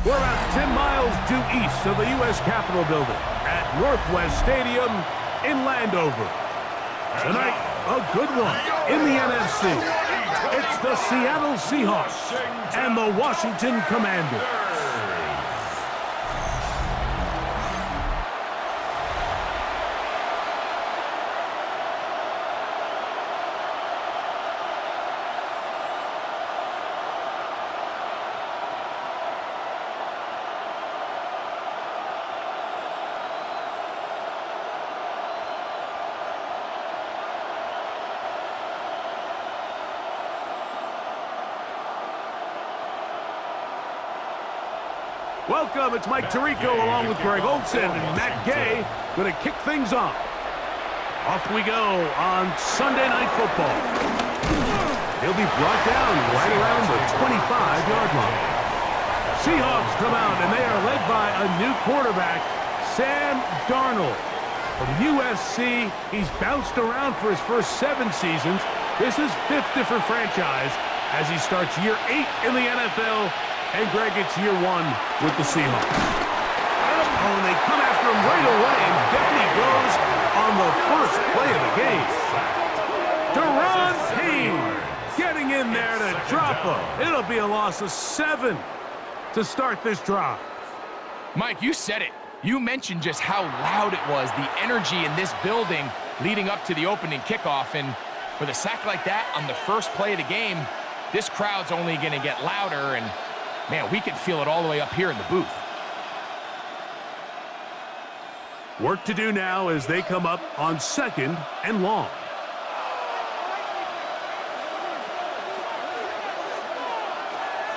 We're about 10 miles due east of the U.S. Capitol building at Northwest Stadium in Landover. Tonight, a good one in the NFC. It's the Seattle Seahawks and the Washington Commanders. Welcome, it's Mike Tirico along with Greg Olson and Matt Gay going to kick things off. Off we go on Sunday Night Football. He'll be brought down right around the 25-yard line. Seahawks come out and they are led by a new quarterback, Sam Darnold. From USC, he's bounced around for his first 7 seasons. This is 5th different franchise as he starts year 8 in the NFL. And Greg, it's year 1 with the Seahawks. Oh, and they come after him right away, and down he goes on the first play of the game. Deron Payne getting in there to drop him. It'll be a loss of 7 to start this drive. Mike, you said it. You mentioned just how loud it was, the energy in this building leading up to the opening kickoff. And with a sack like that on the first play of the game, this crowd's only going to get louder, and man, we can feel it all the way up here in the booth. Work to do now as they come up on 2nd and long.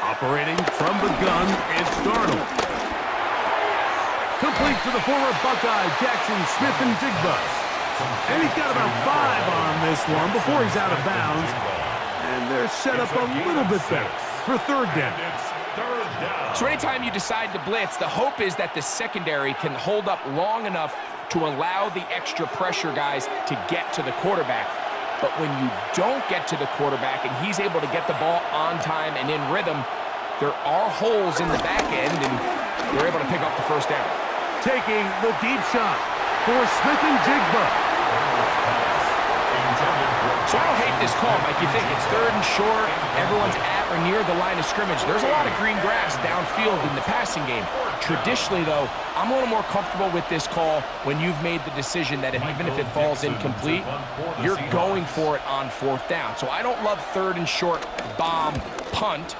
Operating from the gun, it's Darnold. Complete to the former Buckeye, Jackson Smith-Njigba. And he's got about 5 on this one before he's out of bounds. And they're set up a little bit better for 3rd down. So anytime you decide to blitz, the hope is that the secondary can hold up long enough to allow the extra pressure guys to get to the quarterback. But when you don't get to the quarterback and he's able to get the ball on time and in rhythm, there are holes in the back end, and they're able to pick up the 1st down. Taking the deep shot for Smith-Njigba. So I don't hate this call, Mike. You think it's 3rd and short, everyone's at or near the line of scrimmage. There's a lot of green grass downfield in the passing game. Traditionally, though, I'm a little more comfortable with this call when you've made the decision that even if it falls incomplete, you're going for it on 4th down. So I don't love 3rd and short, bomb, punt.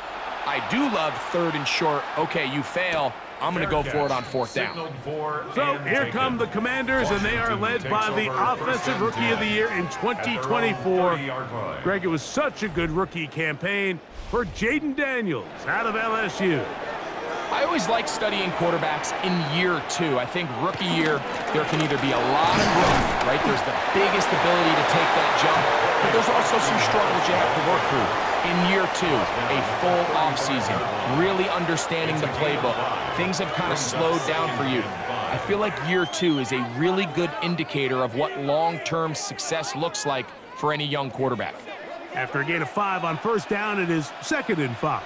I do love 3rd and short, okay, you fail, I'm going to go for it on 4th down. So here come the Commanders, and they are led by the Offensive Rookie of the Year in 2024. Greg, it was such a good rookie campaign for Jaden Daniels out of LSU. I always like studying quarterbacks in year 2. I think rookie year, there can either be a lot of growth, right? There's the biggest ability to take that jump, but there's also some struggles you have to work through. In year 2, a full offseason, really understanding the playbook. Things have kind of slowed down for you. I feel like year 2 is a really good indicator of what long-term success looks like for any young quarterback. After a gain of 5 on 1st down, it is 2nd and 5.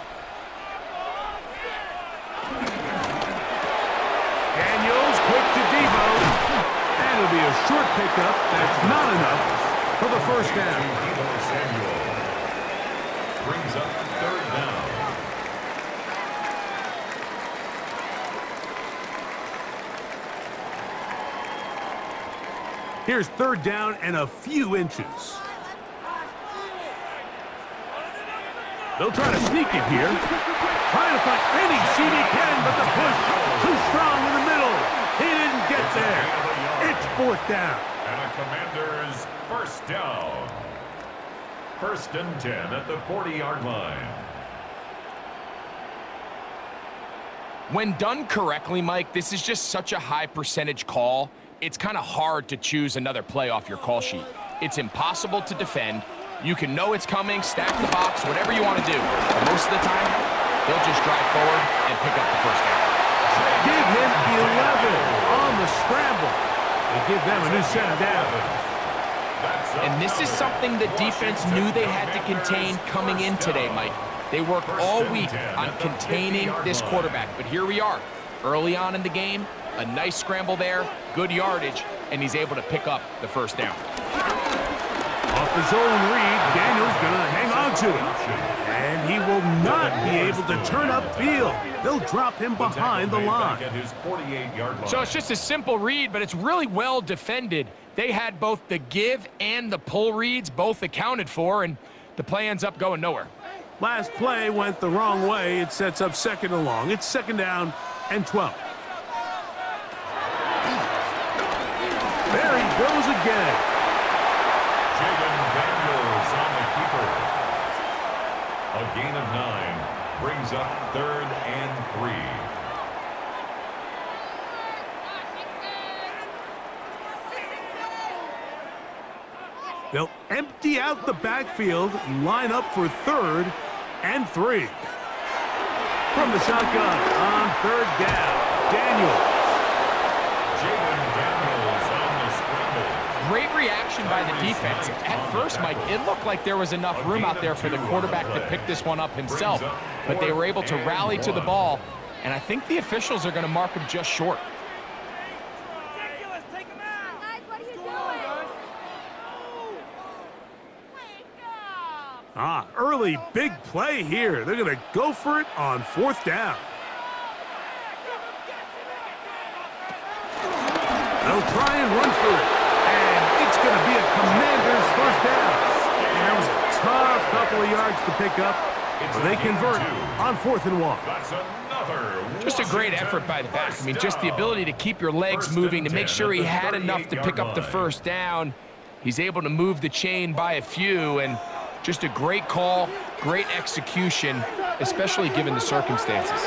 Daniels quick to Debo. And it'll be a short pickup. That's not enough for the 1st down. Brings up 3rd down. Here's 3rd down and a few inches. They'll try to sneak it here. Trying to find any seam he can, but the push too strong in the middle. He didn't get there. It's 4th down. And a Commander's 1st down. 1st and 10 at the 40-yard line. When done correctly, Mike, this is just such a high percentage call. It's kind of hard to choose another play off your call sheet. It's impossible to defend. You can know it's coming, stack the box, whatever you want to do. But most of the time, they'll just drive forward and pick up the 1st down. Give him 11 on the scramble and give them a new set of downs. That's And this is something the defense knew they had to contain coming in today, Mike. They worked all week on containing this quarterback, but here we are. Early on in the game, a nice scramble there, good yardage, and he's able to pick up the first down. Off his own read, Daniel's going to hang on to it. And he will not be able to turn upfield. They'll drop him behind the line. So it's just a simple read, but it's really well defended. They had both the give and the pull reads both accounted for, and the play ends up going nowhere. Last play went the wrong way. It sets up second and long. It's second down and 12. There he goes again. Daniels on the keeper. A gain of 9 brings up 3rd and 3. They'll empty out the backfield and line up for 3rd and 3. From the shotgun on 3rd down, Daniels. Great reaction by the defense. At first, Mike, it looked like there was enough room out there for the quarterback to pick this one up himself, but they were able to rally to the ball, and I think the officials are going to mark him just short. Take him out. Guys, what are you doing? Wake up. Early big play here. They're going to go for it on 4th down. They'll try and run for it. It's going to be a Commanders first down. And that was a tough couple of yards to pick up, but they convert on 4th and 1. Just a great effort by the back. I mean, just the ability to keep your legs moving, to make sure he had enough to pick up the first down. He's able to move the chain by a few, and just a great call, great execution, especially given the circumstances.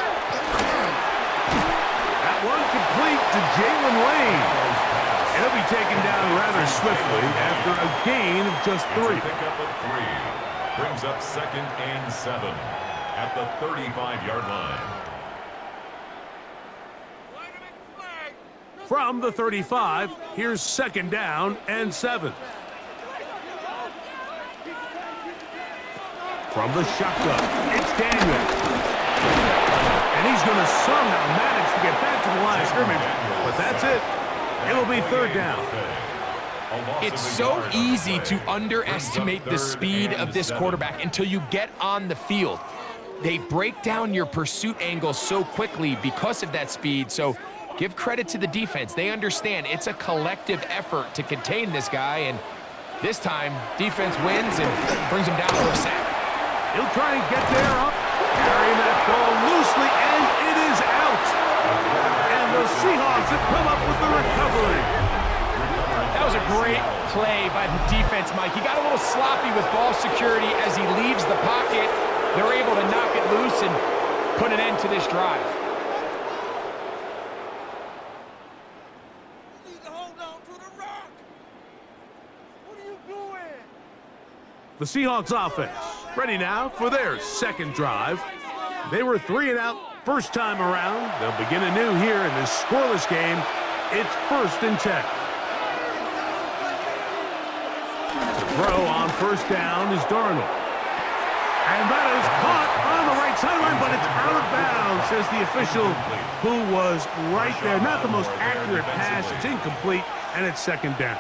That one complete to Jalen Lane. He'll be taken down rather swiftly after a gain of just 3. Pickup of 3 brings up 2nd and 7 at the 35-yard line. From the 35, here's 2nd down and 7. From the shotgun, it's Daniel. And he's going to somehow manage to get back to the line of scrimmage, but that's it. It'll be 3rd down. It's so easy to underestimate the speed of this quarterback until you get on the field. They break down your pursuit angle so quickly because of that speed, so give credit to the defense. They understand it's a collective effort to contain this guy, and this time, defense wins and brings him down for a sack. He'll try and get there up, carry that ball loosely, and it is out. And the Seahawks have come up with the recovery. That was a great play by the defense, Mike. He got a little sloppy with ball security as he leaves the pocket. They're able to knock it loose and put an end to this drive. You need to hold on to the rock. What are you doing? The Seahawks offense ready now for their 2nd drive. They were 3 and out first time around. They'll begin anew here in this scoreless game. It's 1st and 10. The throw on 1st down is Darnold. And that is caught on the right sideline, but it's out of bounds, says the official who was right there. Not the most accurate pass. It's incomplete, and it's 2nd down.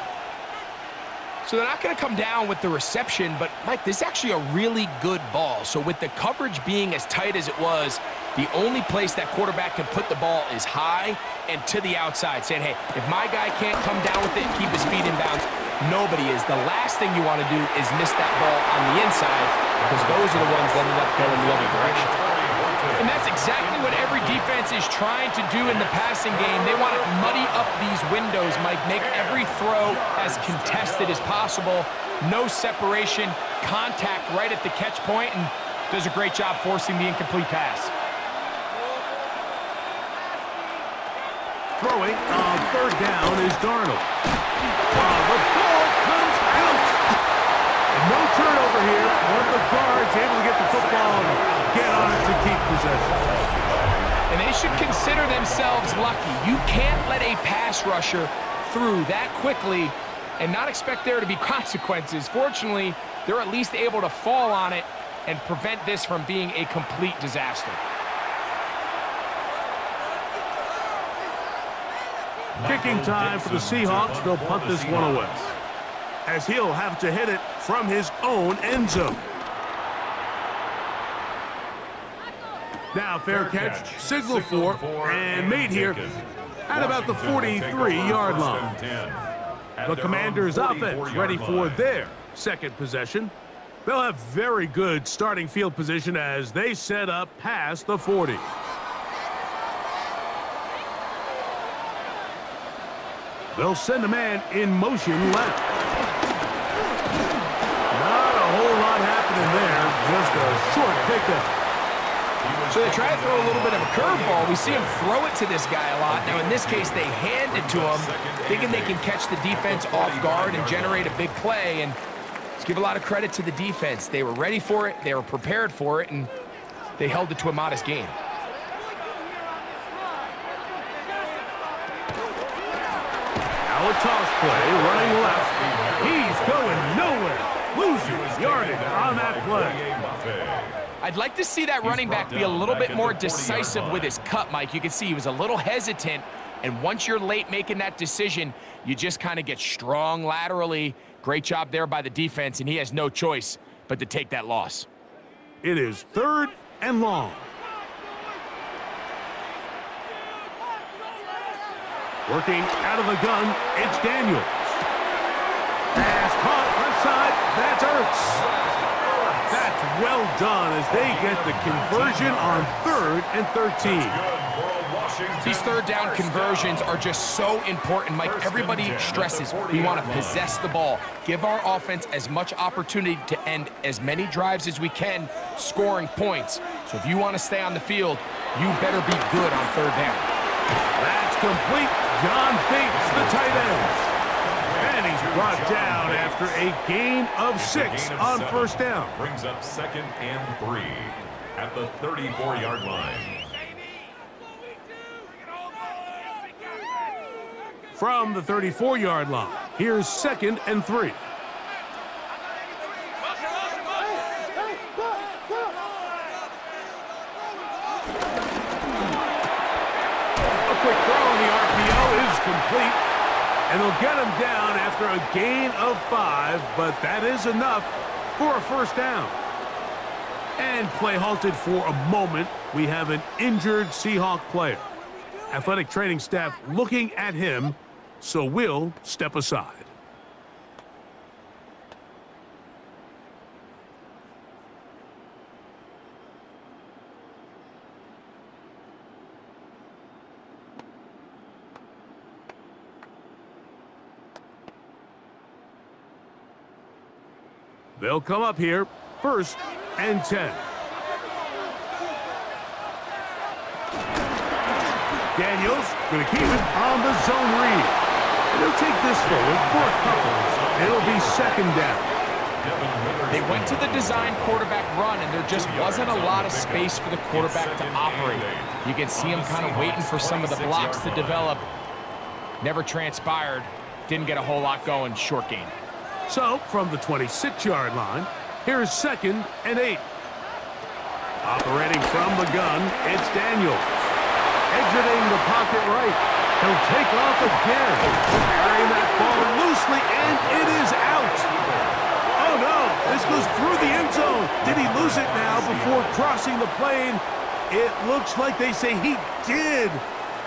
So they're not going to come down with the reception, but, Mike, this is actually a really good ball. So with the coverage being as tight as it was, the only place that quarterback can put the ball is high and to the outside, saying, hey, if my guy can't come down with it and keep his feet in bounds, nobody is. The last thing you want to do is miss that ball on the inside, because those are the ones that end up going the other direction. And that's exactly what every defense is trying to do in the passing game. They want to muddy up these windows, Mike, make every throw as contested as possible. No separation, contact right at the catch point, and does a great job forcing the incomplete pass. Throwing on 3rd down is Darnold. The ball comes out. And no turnover here. One of the guards able to get the football and get on it to keep possession. And they should consider themselves lucky. You can't let a pass rusher through that quickly and not expect there to be consequences. Fortunately, they're at least able to fall on it and prevent this from being a complete disaster. Kicking time for the Seahawks. They'll punt this one away, as he'll have to hit it from his own end zone. Now fair catch, signal for, and made here at about the 43-yard line. The Commanders' offense ready for their second possession. They'll have very good starting field position as they set up past the 40. They'll send a man in motion left. Not a whole lot happening there, just a short pickup. So they try to throw a little bit of a curveball. We see him throw it to this guy a lot. Now, in this case, they hand it to him, thinking they can catch the defense off guard and generate a big play. And let's give a lot of credit to the defense. They were ready for it, they were prepared for it, and they held it to a modest gain. Now a toss play, running left. He's going nowhere. Losing yardage on that play. I'd like to see that running back be a little bit more decisive with his cut, Mike. You can see he was a little hesitant, and once you're late making that decision, you just kind of get strong laterally. Great job there by the defense, and he has no choice but to take that loss. It is 3rd and long. Working out of the gun, it's Daniels. Pass caught left side, that's Ertz. That's well done as they get the conversion on 3rd and 13. These third down conversions are just so important, Mike. Everybody stresses we want to possess the ball, give our offense as much opportunity to end as many drives as we can, scoring points. So if you want to stay on the field, you better be good on 3rd down. That's complete. John Bates, the tight end. And he's brought down after a gain of 6 on 1st down. Brings up 2nd and 3 at the 34-yard line. From the 34-yard line, here's 2nd and 3. A quick throw on the RPO is complete. And they'll get him down after a gain of 5, but that is enough for a 1st down. And play halted for a moment. We have an injured Seahawk player. Athletic training staff looking at him, so we'll step aside. They'll come up here, 1st and 10. Daniels going to keep it on the zone read. And he'll take this forward for a couple. It'll be 2nd down. They went to the design quarterback run, and there just wasn't a lot of space for the quarterback to operate. You can see him kind of waiting for some of the blocks to develop. Never transpired. Didn't get a whole lot going. Short game. So, from the 26-yard line, here's 2nd and 8. Operating from the gun, it's Daniels. Exiting the pocket right. He'll take off again. Carrying that ball loosely, and it is out. Oh, no. This goes through the end zone. Did he lose it now before crossing the plane? It looks like they say he did.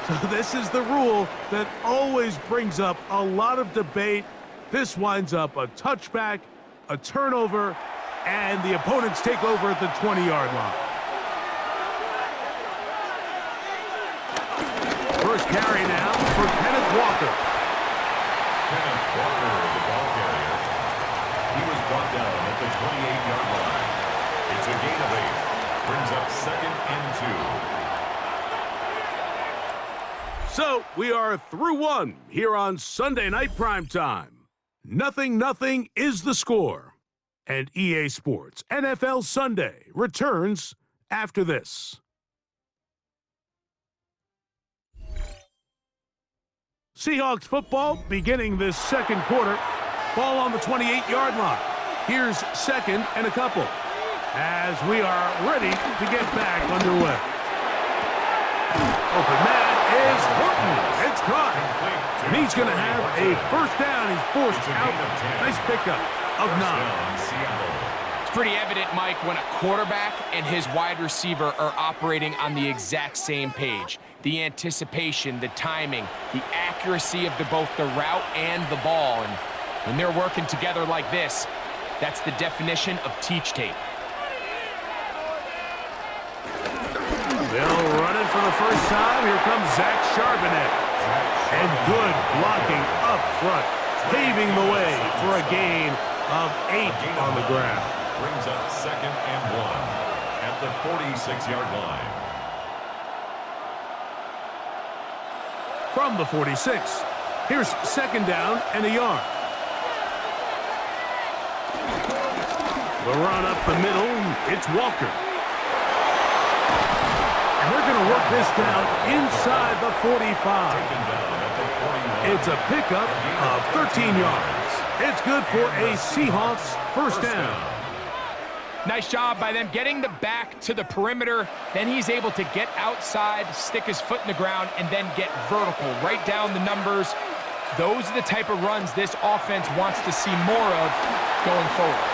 So this is the rule that always brings up a lot of debate. This winds up a touchback, a turnover, and the opponents take over at the 20-yard line. First carry now for Kenneth Walker. Kenneth Walker, the ball carrier. He was brought down at the 28-yard line. It's a gain of 8. Brings up 2nd and 2. So we are through 1 here on Sunday Night Primetime. 0-0 is the score. And EA Sports NFL Sunday returns after this. Seahawks football beginning this 2nd quarter. Ball on the 28-yard line. Here's second and a couple as we are ready to get back underway. Open man is Horton. It's caught. And he's going to have a first down. He's forced out. Nice pickup of 9. It's pretty evident, Mike, when a quarterback and his wide receiver are operating on the exact same page. The anticipation, the timing, the accuracy of both the route and the ball. And when they're working together like this, that's the definition of teach tape. They'll run it for the first time. Here comes Zach Charbonnet. And good blocking up front, paving the way for a gain of 8 on the ground. Brings up 2nd and 1 at the 46-yard line. From the 46, here's second down and a yard. The run up the middle, it's Walker. And they're going to work this down inside the 45. It's a pickup of 13 yards. It's good for a Seahawks first down. Nice job by them getting the back to the perimeter. Then he's able to get outside, stick his foot in the ground, and then get vertical. Right down the numbers. Those are the type of runs this offense wants to see more of going forward.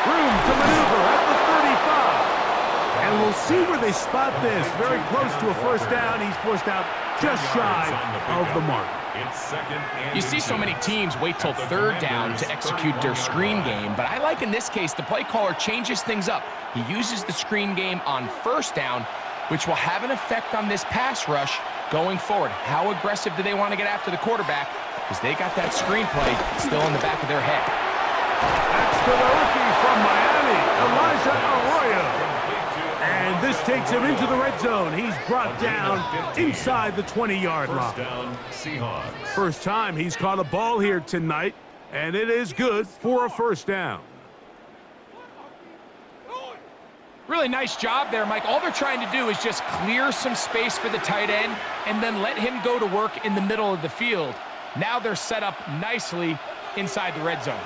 Room to maneuver at the 35. And we'll see where they spot this. Very close to a first down. He's forced out just shy of the mark. You see so many teams wait till third down to execute their screen game, but I like in this case the play caller changes things up. He uses the screen game on first down, which will have an effect on this pass rush going forward. How aggressive do they want to get after the quarterback? Because they got that screenplay still in the back of their head. That's to the rookie from Miami, Elijah Arroyo. And this takes him into the red zone. He's brought down inside the 20-yard line. First time he's caught a ball here tonight, and it is good for a first down. Really nice job there, Mike. All they're trying to do is just clear some space for the tight end and then let him go to work in the middle of the field. Now they're set up nicely inside the red zone.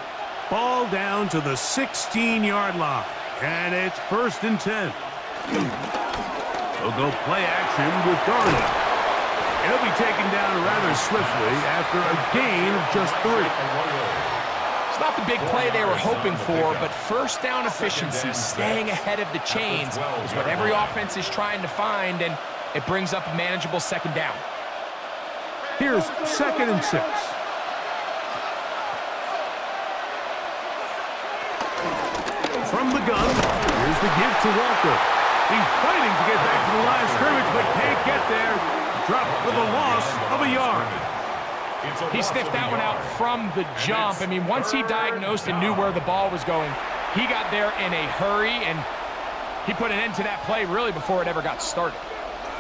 Ball down to the 16-yard line, and it's 1st and 10. They'll go play action with Darnold. He'll be taken down rather swiftly after a gain of just 3. It's not the big play they were hoping for, but first down efficiency, staying ahead of the chains, is what every offense is trying to find, and it brings up a manageable second down. Here's 2nd and 6. From the gun, here's the give to Walker. He's fighting to get back to the line of scrimmage, but can't get there. Dropped for the loss of a yard. He sniffed that one out from the jump. I mean, once he diagnosed and knew where the ball was going, he got there in a hurry, and he put an end to that play really before it ever got started.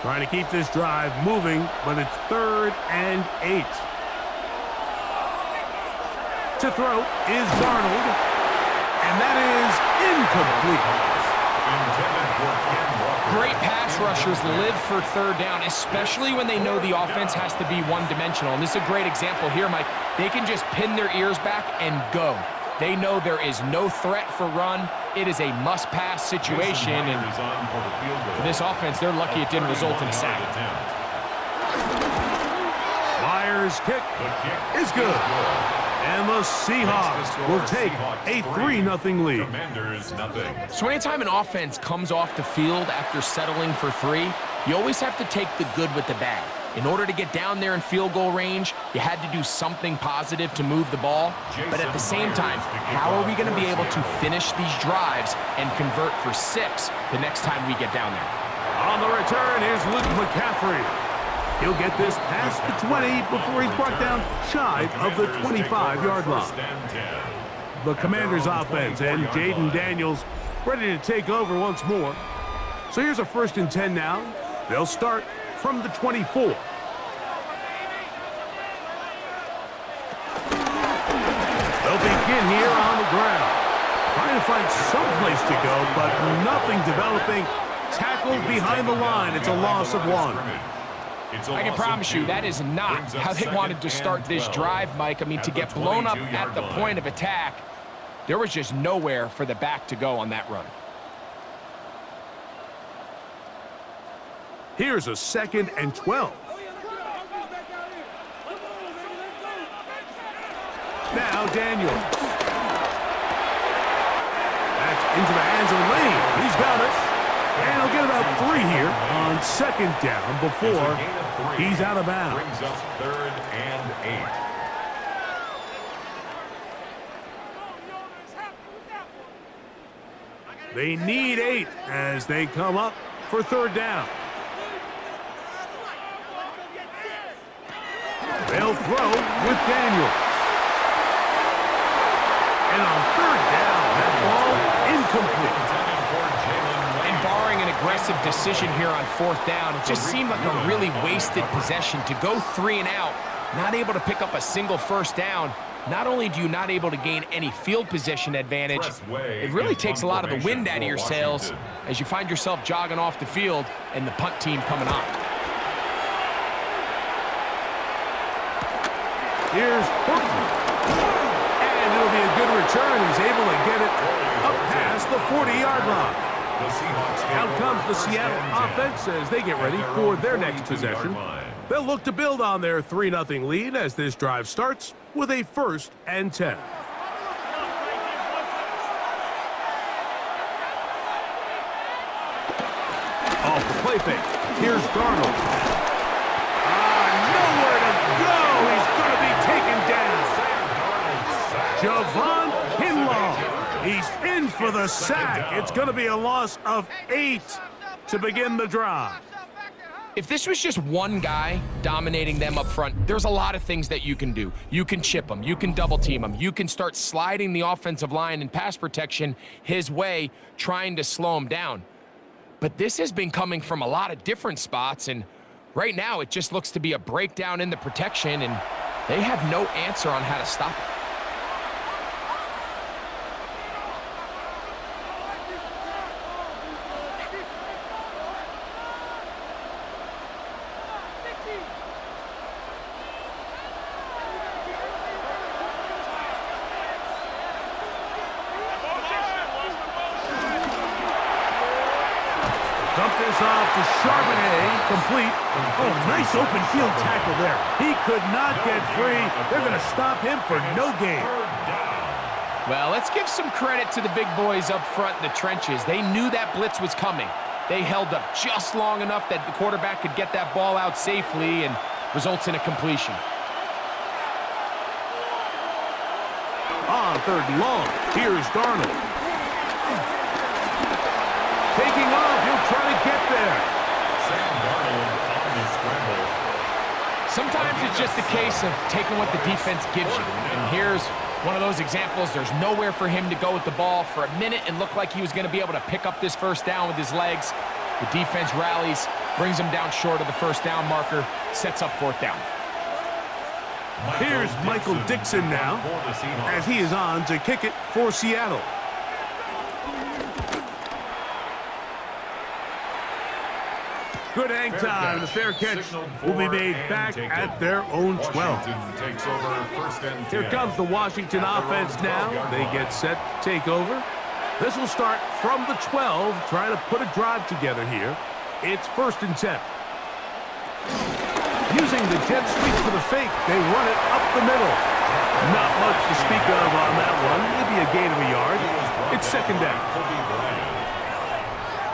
Trying to keep this drive moving, but it's 3rd and 8. To throw is Darnold, and that is incomplete. Great pass rushers live for third down, especially when they know the offense has to be one-dimensional. And this is a great example here, Mike. They can just pin their ears back and go. They know there is no threat for run. It is a must-pass situation. And for this offense, they're lucky it didn't result in a sack. Myers' kick is good. And the Seahawks will take a 3-0 lead. So anytime an offense comes off the field after settling for 3, you always have to take the good with the bad. In order to get down there in field goal range, you had to do something positive to move the ball. But at the same time, how are we going to be able to finish these drives and convert for 6 the next time we get down there? On the return, here's Luke McCaffrey. He'll get this past the 20 before he's brought down shy of the 25-yard line. The Commanders' offense and Jaden Daniels ready to take over once more. So here's a 1st and 10 now. They'll start from the 24. They'll begin here on the ground. Trying to find some place to go, but nothing developing. Tackled behind the line. It's a loss of 1. I can promise you that is not how they wanted to start this drive, Mike. I mean, to get blown up at the point of attack, there was just nowhere for the back to go on that run. Here's a 2nd and 12. Now Daniels. That's into the hands of Lane. He's got it. And he'll get about 3 here on 2nd down before he's out of bounds. Brings up 3rd and 8. They need 8 as they come up for 3rd down. They'll throw with Daniels. And on 3rd down, that ball incomplete. And barring an aggressive decision here on 4th down, it just seemed like a really wasted possession to go 3 and out, not able to pick up a single 1st down. Not only do you not able to gain any field position advantage, it really takes a lot of the wind out of your sails as you find yourself jogging off the field and the punt team coming on. Here's Horton. And it'll be a good return. He's able to get it up past the 40-yard line. Out comes the Seattle offense as they get ready for their next possession. They'll look to build on their 3-0 lead as this drive starts with a 1st and 10. Off the play fake. Here's Darnold. Nowhere to go. He's going to be taken down. Javon Kinlaw. He's in for the sack. It's going to be a loss of 8 to begin the drive. If this was just one guy dominating them up front, there's a lot of things that you can do. You can chip them. You can double team them. You can start sliding the offensive line and pass protection his way, trying to slow him down. But this has been coming from a lot of different spots, and right now it just looks to be a breakdown in the protection, and they have no answer on how to stop it. Dump this off to Charbonnet, complete. Oh, nice open field tackle there. He could not get free. They're going to stop him for no gain. Well, let's give some credit to the big boys up front in the trenches. They knew that blitz was coming. They held up just long enough that the quarterback could get that ball out safely and results in a completion. On 3rd and long, here's Darnold. Taking off, he'll try to get there. Sam Darnold on the scramble. Sometimes it's just a case of taking what the defense gives you. And here's one of those examples. There's nowhere for him to go with the ball. For a minute, it looked like he was going to be able to pick up this 1st down with his legs. The defense rallies, brings him down short of the 1st down marker, sets up 4th down. Here's Michael Dixon now, as he is on to kick it for Seattle. Good hang time. The fair catch will be made back at their own 12. Takes over 1st and 10. Here comes the Washington offense now. They get set to take over. This will start from the 12, trying to put a drive together here. It's 1st and 10. Using the jet sweep for the fake, they run it up the middle. Not much to speak of on that one. Maybe a gain of a yard. It's 2nd down.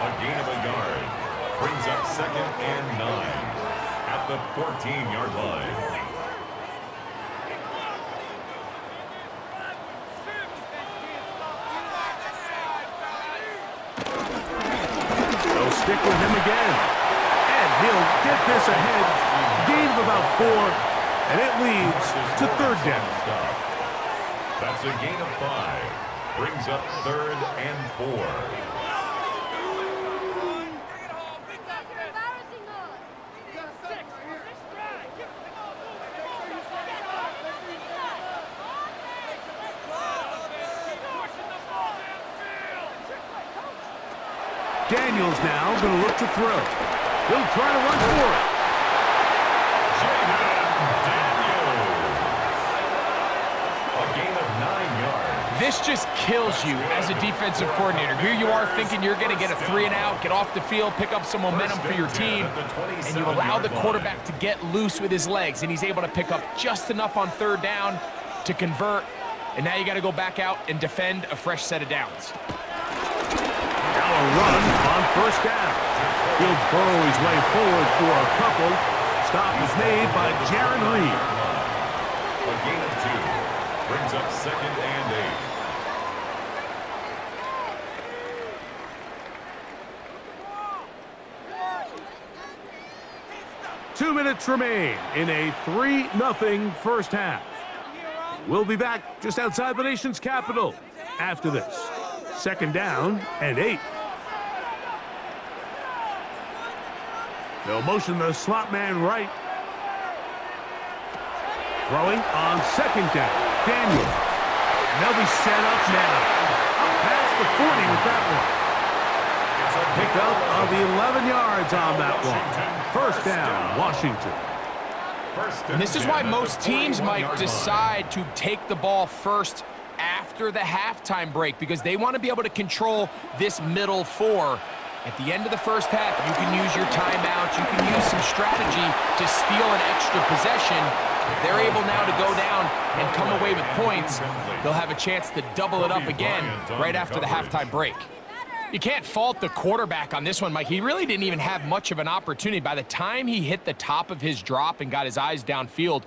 A gain of a yard. Brings up 2nd and 9 at the 14-yard line. They'll stick with him again. And he'll get this ahead. Gain of about 4. And it leads to 3rd down. That's a gain of 5. Brings up 3rd and 4. Daniels now going to look to throw. He'll try to run for it. A gain of 9 yards. This just kills you as a defensive coordinator. Here you are thinking you're going to get a 3-and-out, get off the field, pick up some momentum for your team, and you allow the quarterback to get loose with his legs, and he's able to pick up just enough on 3rd down to convert, and now you got to go back out and defend a fresh set of downs. Now a run on 1st down. He'll burrow his way forward for a couple. Stop is made by Jaron Reed. A gain of 2 brings up 2nd and 8. 2 minutes remain in a 3-0 first half. We'll be back just outside the nation's capital after this. 2nd down and 8. They'll motion the slot man right. Throwing on 2nd down. Daniel. And they'll be set up now. Up past the 40 with that one. Pick up of 11 yards on that one. 1st down, Washington. And this is why most teams might decide to take the ball first after the halftime break, because they want to be able to control this middle 4. At the end of the first half, you can use your timeouts, you can use some strategy to steal an extra possession. If they're able now to go down and come away with points, they'll have a chance to double it up again right after the halftime break. You can't fault the quarterback on this one, Mike. He really didn't even have much of an opportunity. By the time he hit the top of his drop and got his eyes downfield,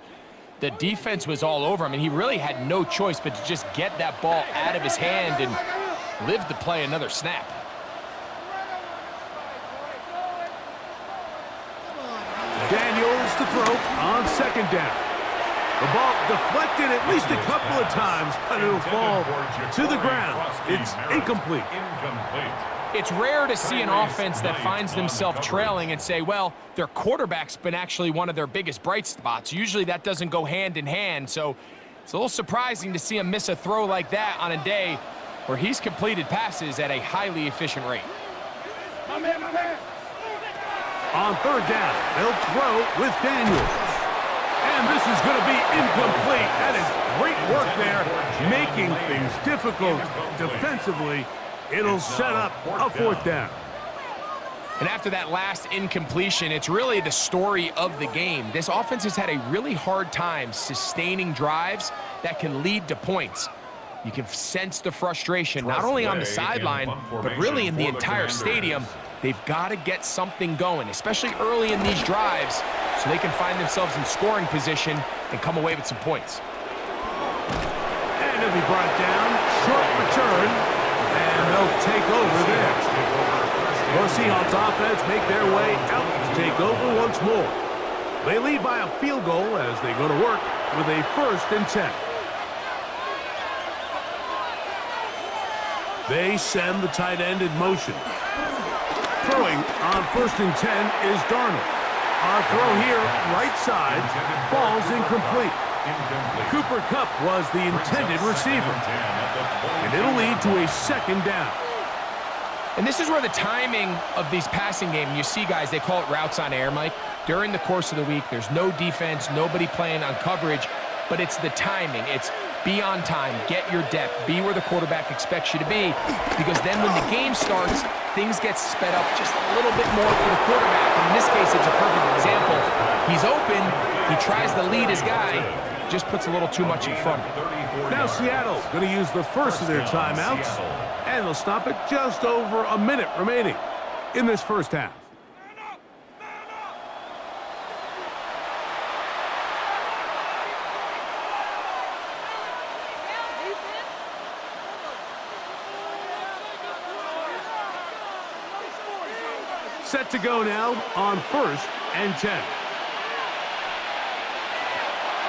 the defense was all over him, and he really had no choice but to just get that ball out of his hand and live to play another snap. Daniels to throw on 2nd down. The ball deflected at least a couple of times, but it'll fall to the ground. It's incomplete. It's rare to see an offense that finds themselves trailing and say, well, their quarterback's been actually one of their biggest bright spots. Usually that doesn't go hand in hand, so it's a little surprising to see him miss a throw like that on a day where he's completed passes at a highly efficient rate. On 3rd down, they'll throw with Daniels. And this is going to be incomplete. That is great work there, making things difficult defensively. It'll set up a 4th down. And after that last incompletion, it's really the story of the game. This offense has had a really hard time sustaining drives that can lead to points. You can sense the frustration, not only on the sideline, but really in the entire stadium. They've got to get something going, especially early in these drives, so they can find themselves in scoring position and come away with some points. And it'll be brought down, short return, and they'll take over there. The Seahawks offense make their way out to take over once more. They lead by a field goal as they go to work with a 1st and 10. They send the tight end in motion. Throwing on 1st and 10 is Darnold. Our throw here, right side, falls incomplete. Cooper Kupp was the intended receiver. And it'll lead to a 2nd down. And this is where the timing of these passing games, you see guys, they call it routes on air, Mike. During the course of the week, there's no defense, nobody playing on coverage, but it's the timing. It's be on time, get your depth, be where the quarterback expects you to be, because then when the game starts, things get sped up just a little bit more for the quarterback. And in this case, it's a perfect example. He's open, he tries to lead his guy, just puts a little too much in front of him. Now Seattle going to use the first of their timeouts, and they'll stop it just over a minute remaining in this first half. Set to go now on 1st and 10.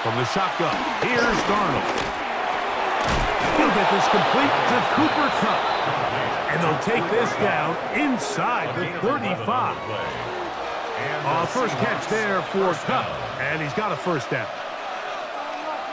From the shotgun, here's Darnold. He'll get this complete to Cooper Kupp. And they'll take this down inside the 35. First catch there for Kupp, and he's got a 1st down.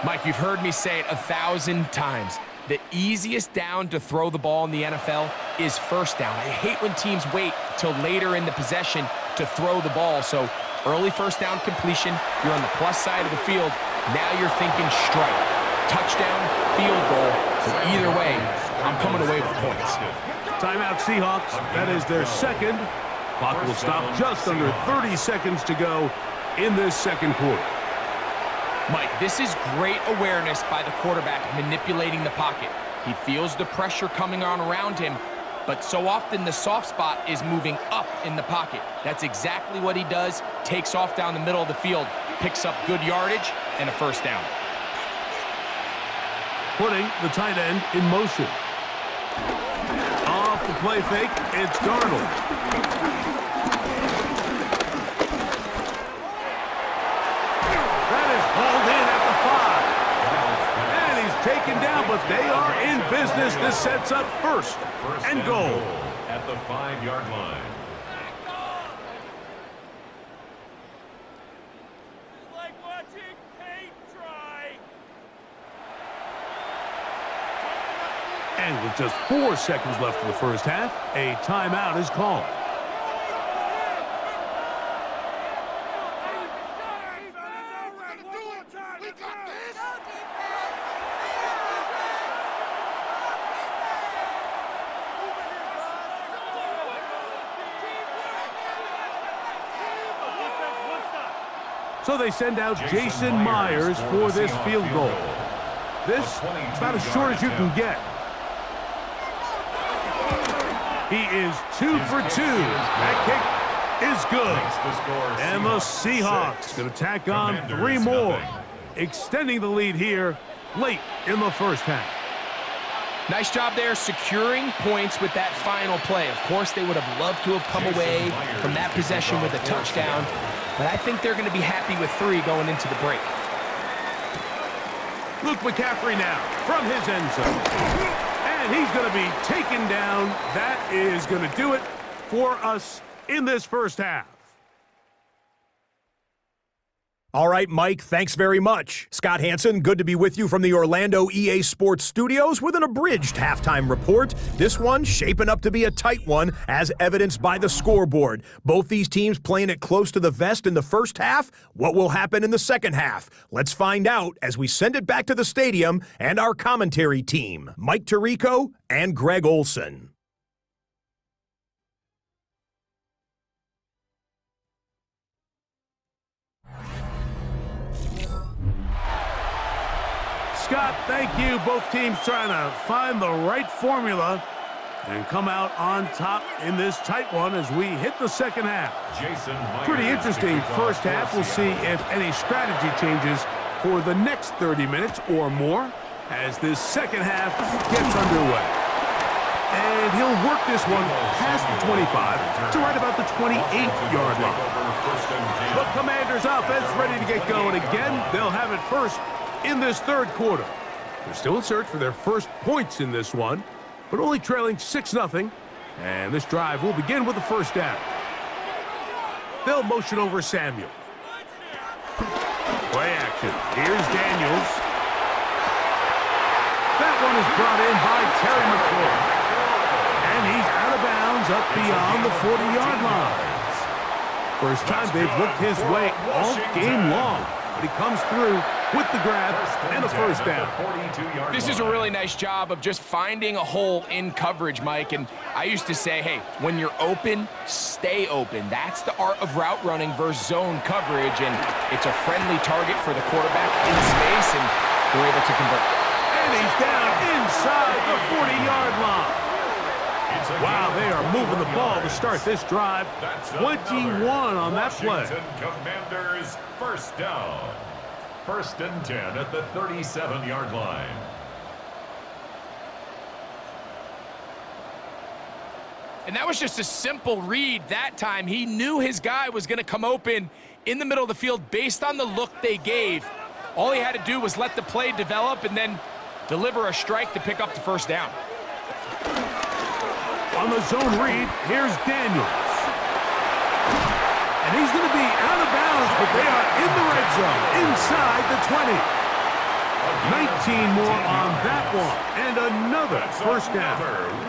Mike, you've heard me say it 1,000 times. The easiest down to throw the ball in the NFL is 1st down. I hate when teams wait till later in the possession to throw the ball. So Early first down completion, you're on the plus side of the field. Now you're thinking strike, touchdown, field goal. But either way, I'm coming away with points. Timeout Seahawks. That is their second. Clock will stop just under 30 seconds to go in this second quarter. Mike, this is great awareness by the quarterback manipulating the pocket. He feels the pressure coming on around him, but so often the soft spot is moving up in the pocket. That's exactly what he does. Takes off down the middle of the field, picks up good yardage, and a first down. Putting the tight end in motion. Off the play fake, it's Darnold. Taken down, but they are in business. This sets up first and goal at the 5-yard line. It's like watching paint dry. And with just 4 seconds left in the first half, a timeout is called. So they send out Jason Myers for this field goal. This about as short as you can get. He is 2 for 2. That kick is good. And the Seahawks going to tack on 3 more, extending the lead here late in the first half. Nice job there securing points with that final play. Of course, they would have loved to have come away from that possession with a touchdown, but I think they're going to be happy with 3 going into the break. Luke McCaffrey now from his end zone. And he's going to be taken down. That is going to do it for us in this first half. All right, Mike, thanks very much. Scott Hansen, good to be with you from the Orlando EA Sports Studios with an abridged halftime report. This one shaping up to be a tight one, as evidenced by the scoreboard. Both these teams playing it close to the vest in the first half. What will happen in the second half? Let's find out as we send it back to the stadium and our commentary team, Mike Tirico and Greg Olson. Scott, thank you. Both teams trying to find the right formula and come out on top in this tight one as we hit the second half. Pretty interesting first half. We'll see if any strategy changes for the next 30 minutes or more as this second half gets underway. And he'll work this one past the 25 to right about the 28-yard line. The Commanders' offense ready to get going again. They'll have it first in this third quarter. They're still in search for their first points in this one, but only trailing 6-0. And this drive will begin with a first down. They'll motion over Samuel. Play action. Here's Daniels. That one is brought in by Terry McLaurin. And he's out of bounds up beyond the 40-yard line. First time they've looked his way all game long, but he comes through with the grab and a first down. This is a really nice job of just finding a hole in coverage, Mike. And I used to say, hey, when you're open, stay open. That's the art of route running versus zone coverage. And it's a friendly target for the quarterback in space, and they're able to convert. And he's down inside the 40-yard line. Wow, they are moving the ball to start this drive. 21 on that play. Commanders first down. First and 10 at the 37-yard line. And that was just a simple read that time. He knew his guy was going to come open in the middle of the field based on the look they gave. All he had to do was let the play develop and then deliver a strike to pick up the first down. On the zone read, here's Daniels. And he's going to be out of bounds, but they are in the red zone, inside the 20. 19 more on that one, and another first down.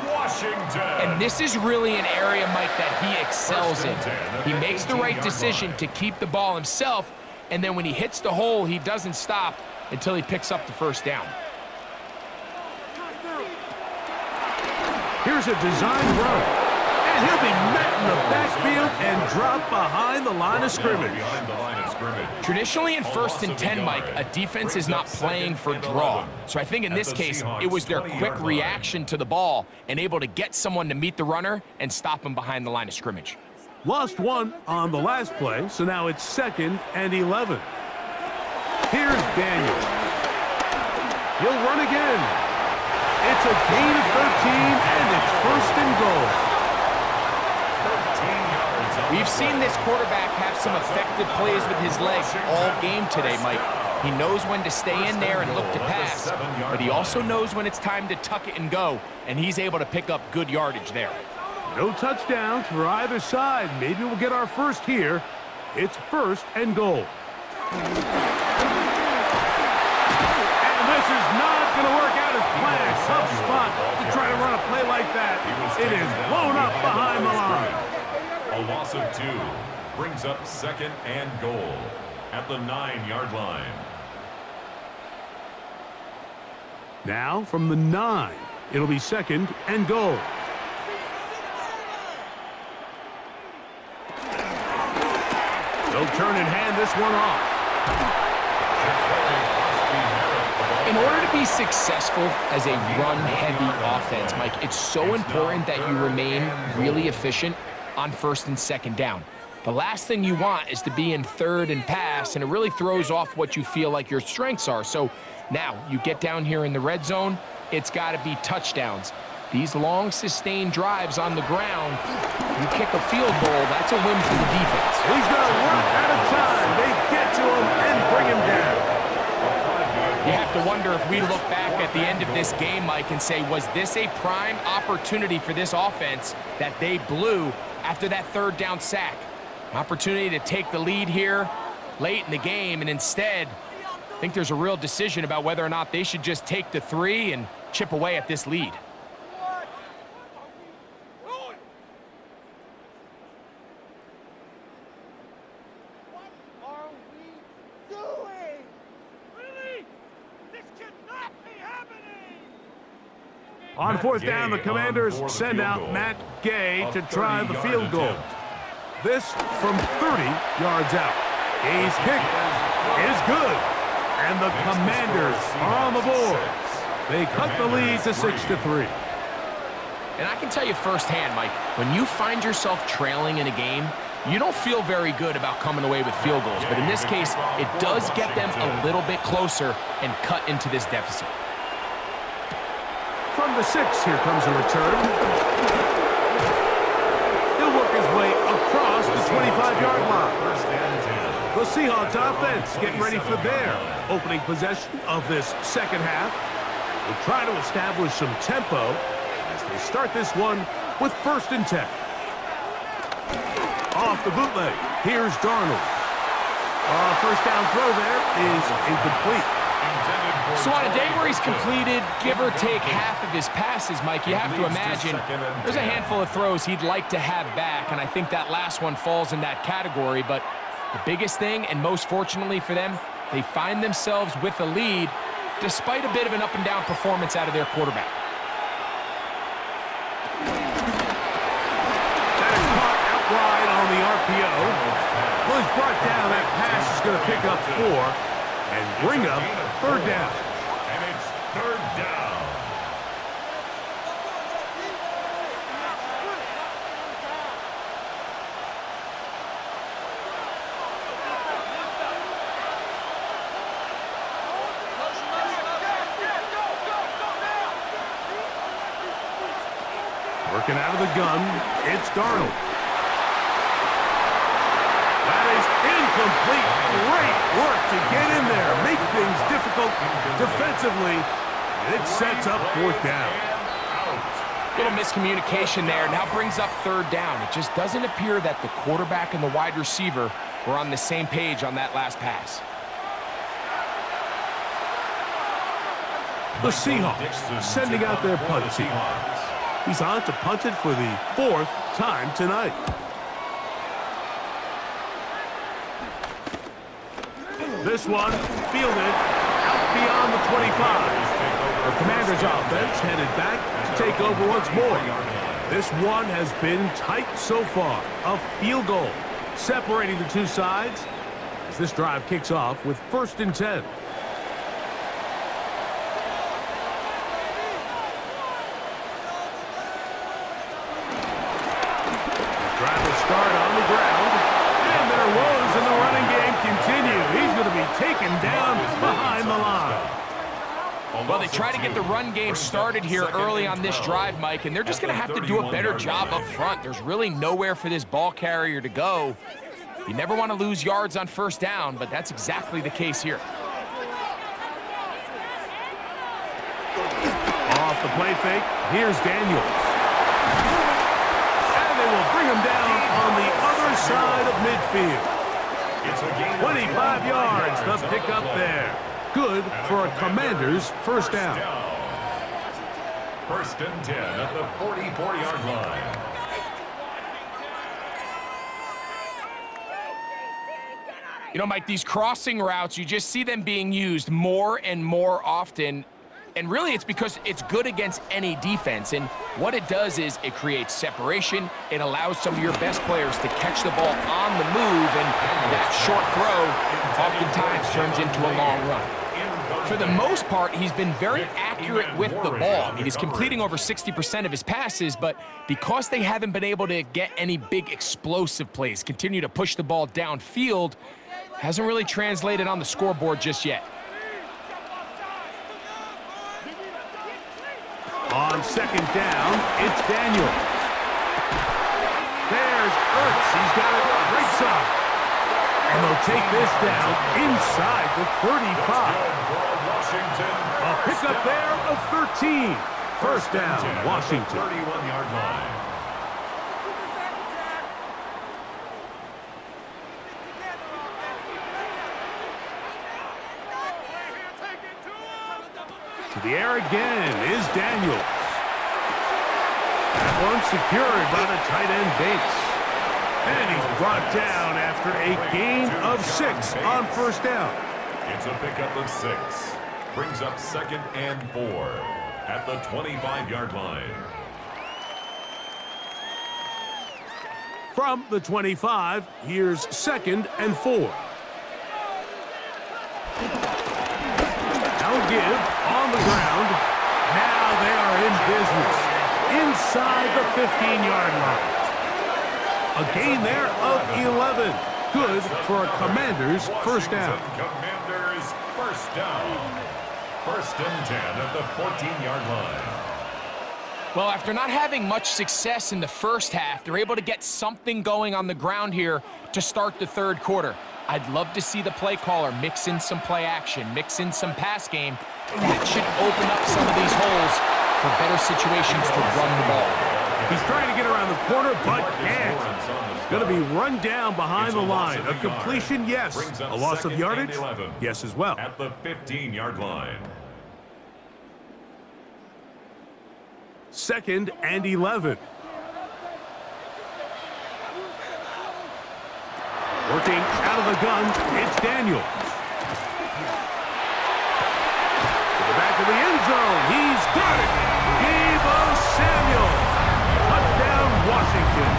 Washington. And this is really an area, Mike, that he excels in. He makes the right decision to keep the ball himself, and then when he hits the hole, he doesn't stop until he picks up the first down. Here's a design run, and he'll be met in the backfield and dropped behind the line of scrimmage. Traditionally in 1st and 10, Mike, a defense is not playing for draw. So I think in this case, it was their quick reaction to the ball and able to get someone to meet the runner and stop him behind the line of scrimmage. Lost one on the last play, so now it's 2nd and 11. Here's Daniels. He'll run again. It's a gain of 13, and it's 1st and goal. We've seen this quarterback have some effective plays with his legs all game today, Mike. He knows when to stay in there and look to pass, but he also knows when it's time to tuck it and go, and he's able to pick up good yardage there. No touchdowns for either side. Maybe we'll get our first here. It's 1st and goal. And this is not going to work out as planned. Tough spot to try to run a play like that. It is blown up behind the line. A loss of 2 brings up 2nd and goal at the 9-yard line. Now from the 9, it'll be 2nd and goal. They'll turn and hand this one off. In order to be successful as a run-heavy offense, Mike, it's so important that you remain really efficient on 1st and 2nd down. The last thing you want is to be in 3rd and pass, and it really throws off what you feel like your strengths are. So now you get down here in the red zone, it's got to be touchdowns. These long, sustained drives on the ground, you kick a field goal, that's a win for the defense. He's going to work at a time. They get to him and bring him down. You have to wonder if we look back at the end of this game, Mike, and say, was this a prime opportunity for this offense that they blew after that 3rd down sack? An opportunity to take the lead here late in the game, and instead, I think there's a real decision about whether or not they should just take the 3 and chip away at this lead. On 4th down, the Commanders send out Matt Gay to try the field goal. This from 30 yards out. Gay's kick is good, and the Commanders are on the board. They cut the lead to 6-3. And I can tell you firsthand, Mike, when you find yourself trailing in a game, you don't feel very good about coming away with field goals. But in this case, it does get them a little bit closer and cut into this deficit. From the 6, here comes a return. He'll work his way across the 25-yard line. The Seahawks offense getting ready for their opening possession of this 2nd half. They'll try to establish some tempo as they start this one with 1st and 10. Off the bootleg, here's Darnold. First down throw there is incomplete. So on a day where he's completed, give or take half of his passes, Mike, you have to imagine there's a handful of throws he'd like to have back, and I think that last one falls in that category. But the biggest thing, and most fortunately for them, they find themselves with a lead despite a bit of an up-and-down performance out of their quarterback. That is caught out wide on the RPO. Was brought down. That pass is going to pick up 4 and bring up 3rd down. And it's 3rd down. Working out of the gun, it's Darnold. That is incomplete. Great work to get in there, make things difficult defensively, and it sets up 4th down. Little miscommunication there, now brings up 3rd down. It just doesn't appear that the quarterback and the wide receiver were on the same page on that last pass. The Seahawks sending out their punt team. He's on to punt it for the 4th time tonight. This one fielded out beyond the 25. The Commanders' offense headed back to take over once more. This one has been tight so far. A field goal separating the two sides as this drive kicks off with 1st and 10. Drive will start on the ground, and their woes in the running game continue. He's going to be taken down behind the line. Well, they try to get the run game started here early on this drive, Mike, and they're just going to have to do a better job up front. There's really nowhere for this ball carrier to go. You never want to lose yards on 1st down, but that's exactly the case here. Off the play fake, here's Daniels. And they will bring him down on the other side of midfield. 25 yards, the pickup there. Good for a Commanders' 1st down. 1st and 10 at the 44-yard line. You know, Mike, these crossing routes, you just see them being used more and more often. And really, it's because it's good against any defense. And what it does is it creates separation. It allows some of your best players to catch the ball on the move. And that short throw oftentimes turns into a long run. For the most part, he's been very accurate with the ball. I mean, he's completing over 60% of his passes, but because they haven't been able to get any big explosive plays, continue to push the ball downfield, hasn't really translated on the scoreboard just yet. On 2nd down, it's Daniels. There's Ertz. He's got it right side. And they'll take this down inside the 35. A pickup there of 13. 1st down, Washington. 31-yard line. To the air again is Daniels. That one secured by the tight end Bates. And he's brought down after a gain of 6 on 1st down. It's a pickup of 6. Brings up 2nd and 4 at the 25-yard line. From the 25, here's 2nd and 4. Now give on the ground. Now they are in business inside the 15-yard line. A gain there of 11. Good for a Commanders' 1st down. Commanders' 1st down. 1st and 10 at the 14-yard line. Well, after not having much success in the 1st half, they're able to get something going on the ground here to start the 3rd quarter. I'd love to see the play caller mix in some play action, mix in some pass game. That should open up some of these holes for better situations to run the ball. He's trying to get around the corner, but can't. Going to be run down behind the line. A completion, yes. A loss of yardage, yes as well. At the 15-yard line. 2nd and 11. Working out of the gun, it's Daniels. To the back of the end zone, he's got it. Deebo Samuel. Touchdown, Washington.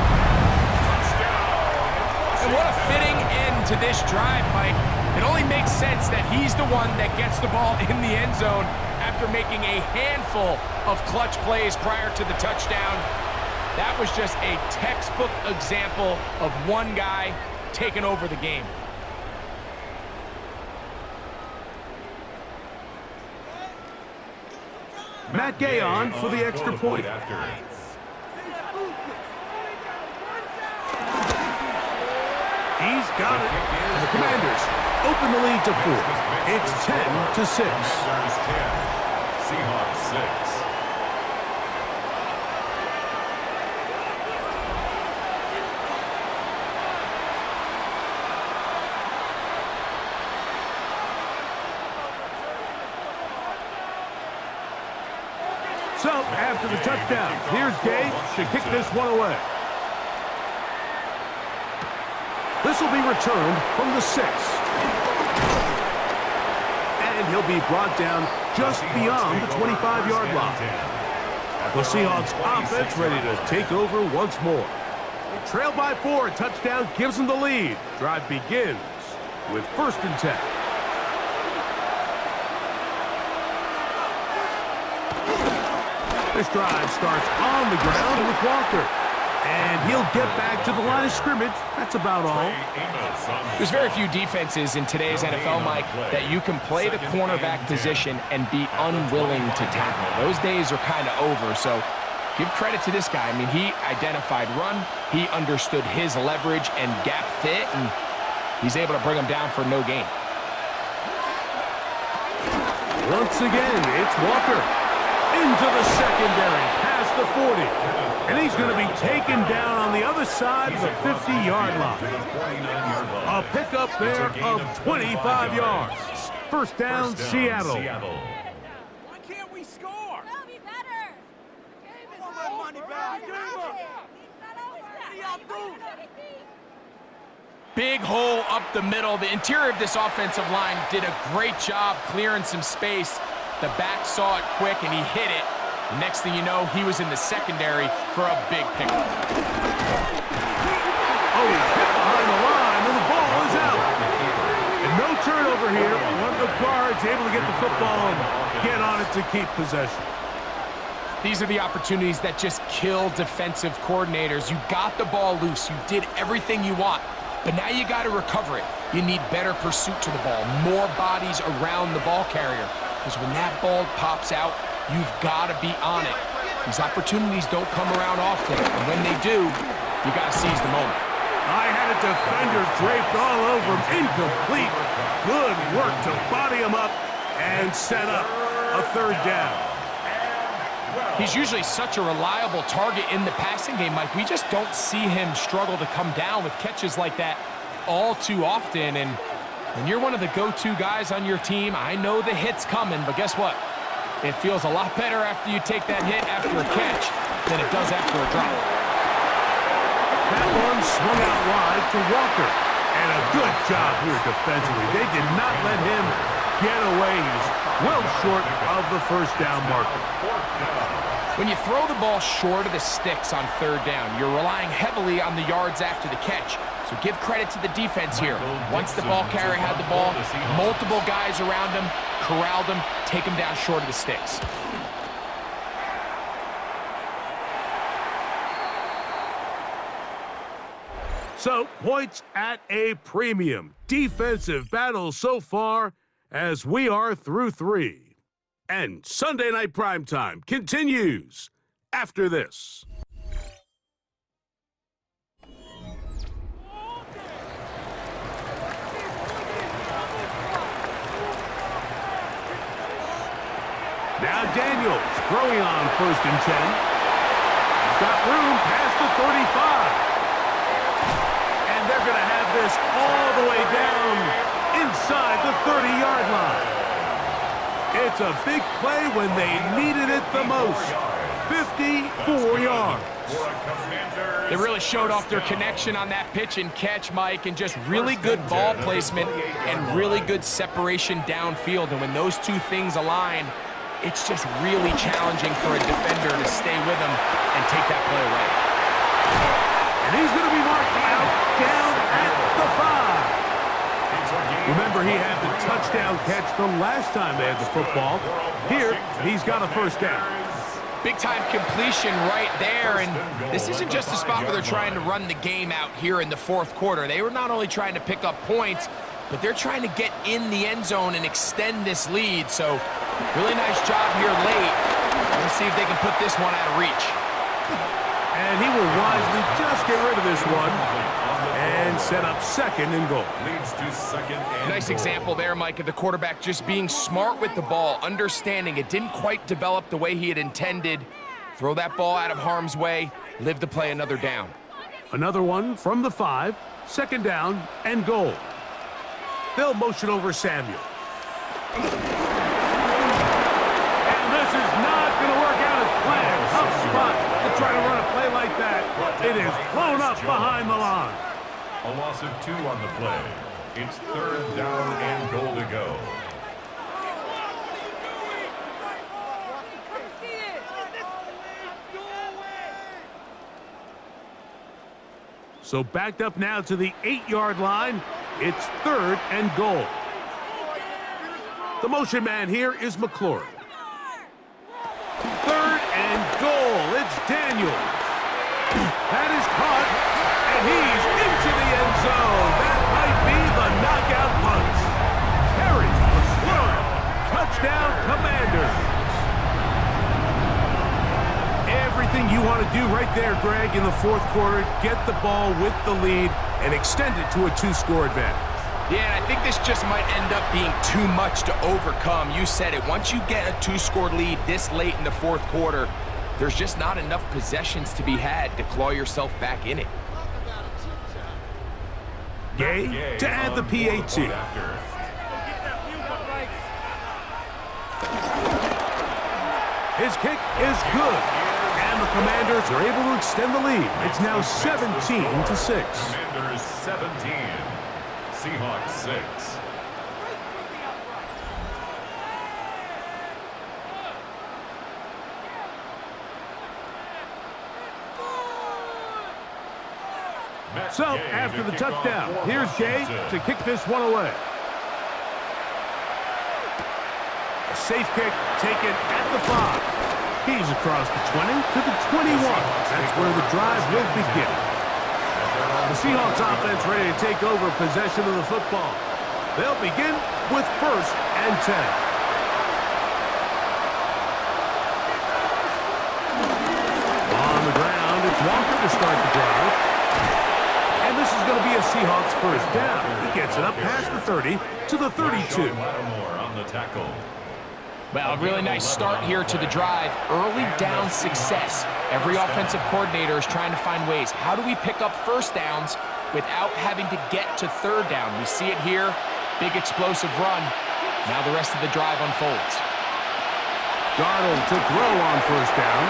And what a fitting end to this drive, Mike. It only makes sense that he's the one that gets the ball in the end zone after making a handful of clutch plays prior to the touchdown. That was just a textbook example of one guy taking over the game. Matt Gay on for the extra point. He's got it. And the Commanders open the lead to 4. It's 10-6. Seahawks 6. So, after the touchdown, here's Gay to kick this one away. This will be returned from the 6. And he'll be brought down just beyond the 25-yard line. The Seahawks offense ready to take over once more. They trail by 4. A touchdown gives them the lead. Drive begins with 1st and 10. This drive starts on the ground with Walker. And he'll get back to the line of scrimmage. That's about all. There's very few defenses in today's NFL, Mike, that you can play the cornerback position and be unwilling to tackle. Those days are kind of over, so give credit to this guy. I mean, he identified run, he understood his leverage and gap fit, and he's able to bring him down for no gain. Once again, it's Walker into the secondary, past the 40. And he's going to be taken down on the other side of the 50-yard line. A pickup there of 25 yards. First down, Seattle. Why can't we score? They'll be better. I want my money back. What are y'all doing? Big hole up the middle. The interior of this offensive line did a great job clearing some space. The back saw it quick, and he hit it. The next thing you know, he was in the secondary for a big pickup. Oh, he's hit behind the line, and the ball is out. And no turnover here. One of the guards able to get the football and get on it to keep possession. These are the opportunities that just kill defensive coordinators. You got the ball loose. You did everything you want. But now you got to recover it. You need better pursuit to the ball, more bodies around the ball carrier. Because when that ball pops out, you've got to be on it. These opportunities don't come around often, and when they do, you got to seize the moment. I had a defender draped all over him. Incomplete. Good work to body him up and set up a 3rd down. He's usually such a reliable target in the passing game, Mike. We just don't see him struggle to come down with catches like that all too often. And when you're one of the go-to guys on your team, I know the hit's coming, but guess what? It feels a lot better after you take that hit after a catch than it does after a drop. That one swung out wide to Walker. And a good job here defensively. They did not let him get away. He's well short of the 1st down marker. When you throw the ball short of the sticks on 3rd down, you're relying heavily on the yards after the catch. So give credit to the defense here. Once the ball carrier had the ball, multiple guys around him, corralled him, take him down short of the sticks. So, points at a premium. Defensive battle so far as we are through 3. And Sunday Night Primetime continues after this. Now Daniels throwing on 1st and 10. He's got room past the 35. And they're going to have this all the way down inside the 30-yard line. It's a big play when they needed it the most. 54 yards. They really showed off their connection on that pitch and catch, Mike, and just really good ball placement and really good separation downfield. And when those two things align, it's just really challenging for a defender to stay with him and take that play away. And he's going to be marked out down at the 5. Remember, he had the touchdown catch the last time they had the football. Here, he's got a 1st down. Big-time completion right there, and this isn't just a spot where they're trying to run the game out here in the 4th quarter. They were not only trying to pick up points, but they're trying to get in the end zone and extend this lead. So, really nice job here late. Let's see if they can put this one out of reach. And he will wisely just get rid of this one and set up 2nd and goal. Leads to 2nd and Nice goal. example there, Mike, of the quarterback just being smart with the ball, understanding it didn't quite develop the way he had intended. Throw that ball out of harm's way, live to play another down. Another one from the 5, 2nd down and goal. They'll motion over Samuel. And this is not going to work out as blown up behind the line. A loss of 2 on the play. It's 3rd down and goal to go. So backed up now to the 8-yard line. It's 3rd and goal. The motion man here is McLaurin. 3rd and goal. It's Daniels. That is caught, and he's into the end zone. That might be the knockout punch. Harry McLaurin. Touchdown, Commanders. Everything you want to do right there, Greg, in the 4th quarter, get the ball with the lead and extend it to a 2-score advantage. Yeah, and I think this just might end up being too much to overcome. You said it. Once you get a 2-score lead this late in the 4th quarter, there's just not enough possessions to be had to claw yourself back in it. Gay to add the PAT. His kick is good. And the Commanders are able to extend the lead. It's now 17-6. Commanders 17. Seahawks 6. So, after the touchdown, here's Gay to kick this one away. A safe kick taken at the 5. He's across the 20 to the 21. That's where the drive will begin. The Seahawks offense ready to take over possession of the football. They'll begin with 1st and 10. On the ground, it's Walker to start the drive. And this is going to be a Seahawks 1st down. He gets it up past the 30 to the 32. On the tackle. Well, a really nice start here to the drive. Early down success. Every offensive coordinator is trying to find ways. How do we pick up 1st downs without having to get to 3rd down? We see it here. Big explosive run. Now the rest of the drive unfolds. Darnold to throw on 1st down.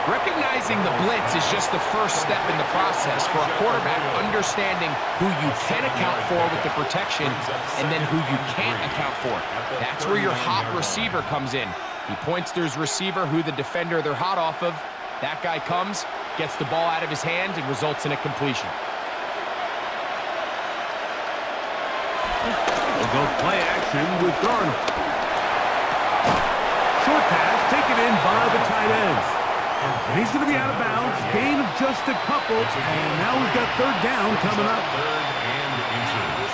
Recognizing the blitz is just the first step in the process for a quarterback, understanding who you can account for with the protection and then who you can't account for. That's where your hot receiver comes in. He points to his receiver, who the defender they're hot off of. That guy comes, gets the ball out of his hand, and results in a completion. We'll go play action with Darnold. Short pass taken in by the tight end. And he's going to be out of bounds. Gain of just a couple. And now we've got 3rd down coming up. 3rd and inches.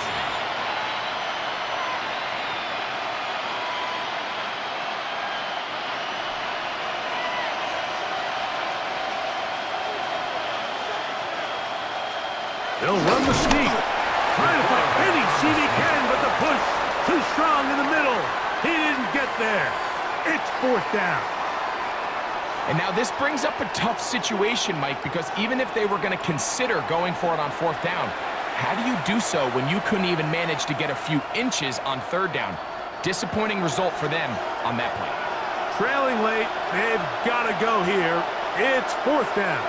They'll run the sneak. Trying to find any seam he can, but the push too strong in the middle. He didn't get there. It's 4th down. And now this brings up a tough situation, Mike, because even if they were going to consider going for it on 4th down, how do you do so when you couldn't even manage to get a few inches on 3rd down? Disappointing result for them on that play. Trailing late, they've got to go here. It's 4th down.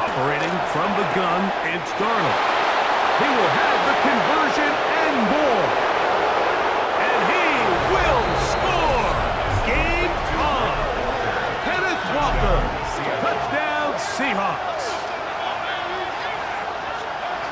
Operating from the gun, it's Darnold. He will have the conversion and more. And he will score. Game on. Kenneth Walker. Touchdown, Seahawks.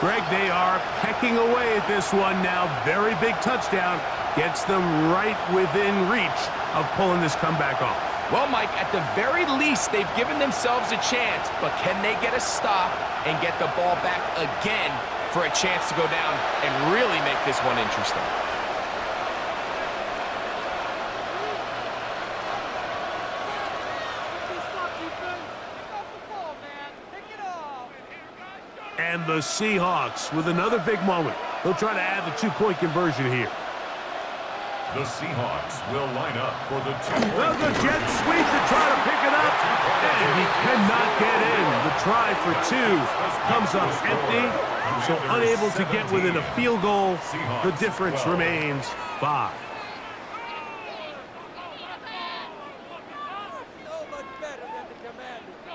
Greg, they are pecking away at this one now. Very big touchdown. Gets them right within reach of pulling this comeback off. Well, Mike, at the very least, they've given themselves a chance, but can they get a stop and get the ball back again for a chance to go down and really make this one interesting? And the Seahawks with another big moment. They'll try to add the 2-point conversion here. The Seahawks will line up for the 2-point Well, the jet sweep to try to pick it up. And he cannot get in. The try for 2 comes up empty. So unable to get within a field goal. The difference remains 5. So much better than the Commanders.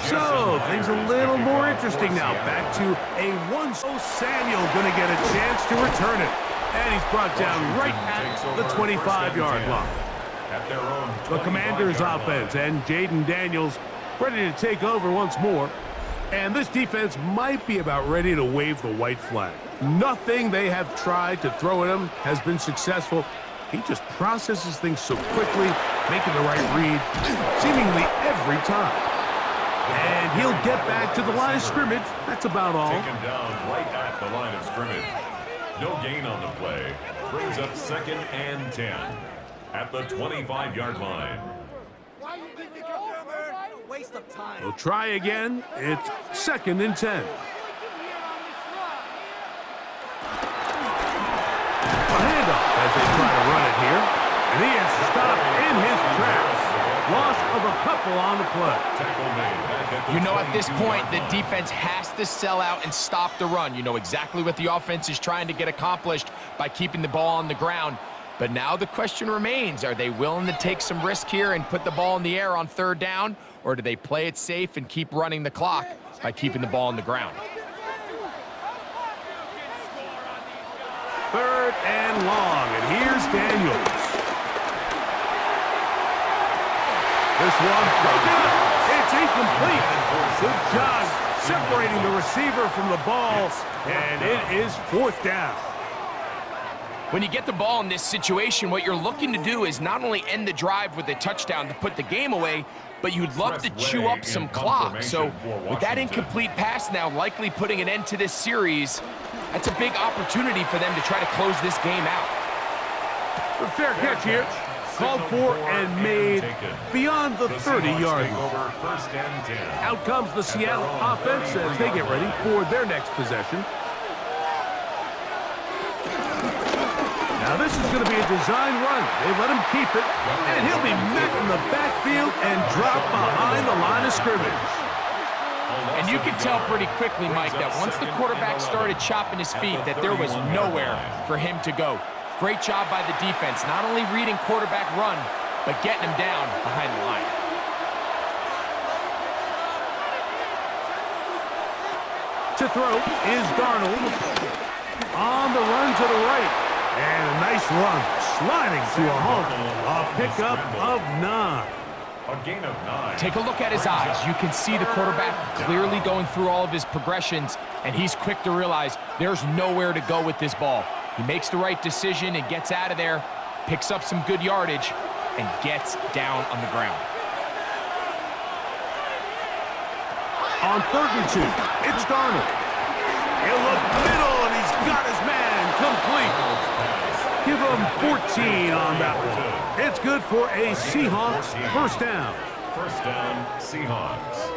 So, things a little more interesting now. Back to a one. So Samuel going to get a chance to return it. And he's brought down right at the 25-yard line. At their own The Commanders' offense and Jaden Daniels ready to take over once more. And this defense might be about ready to wave the white flag. Nothing they have tried to throw at him has been successful. He just processes things so quickly, making the right read seemingly every time. And he'll get back to the line of scrimmage. That's about all. Taken down right at the line of scrimmage. No gain on the play. Brings up 2nd and 10 at the 25-yard line. Why you think you come down there? A waste of time. They'll try again. It's 2nd and 10. A handoff as they try to run it here. And he is stopped in his tracks. Loss of a couple on the play. Tackle made back at the You know, at this 22. point, the defense has to sell out and stop the run. You know exactly what the offense is trying to get accomplished by keeping the ball on the ground. But now the question remains, are they willing to take some risk here and put the ball in the air on 3rd down, or do they play it safe and keep running the clock by keeping the ball on the ground? 3rd and long, and here's Daniels. This one broken up. It's incomplete. Good job separating the receiver from the ball, and it is 4th down. When you get the ball in this situation, what you're looking to do is not only end the drive with a touchdown to put the game away, but you'd love to chew up some clock. So with that incomplete pass now likely putting an end to this series, that's a big opportunity for them to try to close this game out. A fair catch here. Called for and made beyond the 30-yard line. Over 1st and 10. Out comes the Seattle offense as they get ready for their next possession. Now this is going to be a design run. They let him keep it, and he'll be met in the backfield and drop behind the line of scrimmage. And you can tell pretty quickly, Mike, that once the quarterback started chopping his feet, that there was nowhere for him to go. Great job by the defense, not only reading quarterback run, but getting him down behind the line. To throw is Darnold. On the run to the right. And a nice run, sliding to a halt. A pickup of 9. A gain of 9. Take a look at his eyes. You can see the quarterback clearly going through all of his progressions, and he's quick to realize there's nowhere to go with this ball. He makes the right decision and gets out of there, picks up some good yardage, and gets down on the ground. On 3rd and 2, it's Darnold. He'll look middle, and he's got his man complete. Give him 14 on that one. It's good for a Seahawks 1st down. 1st down, Seahawks.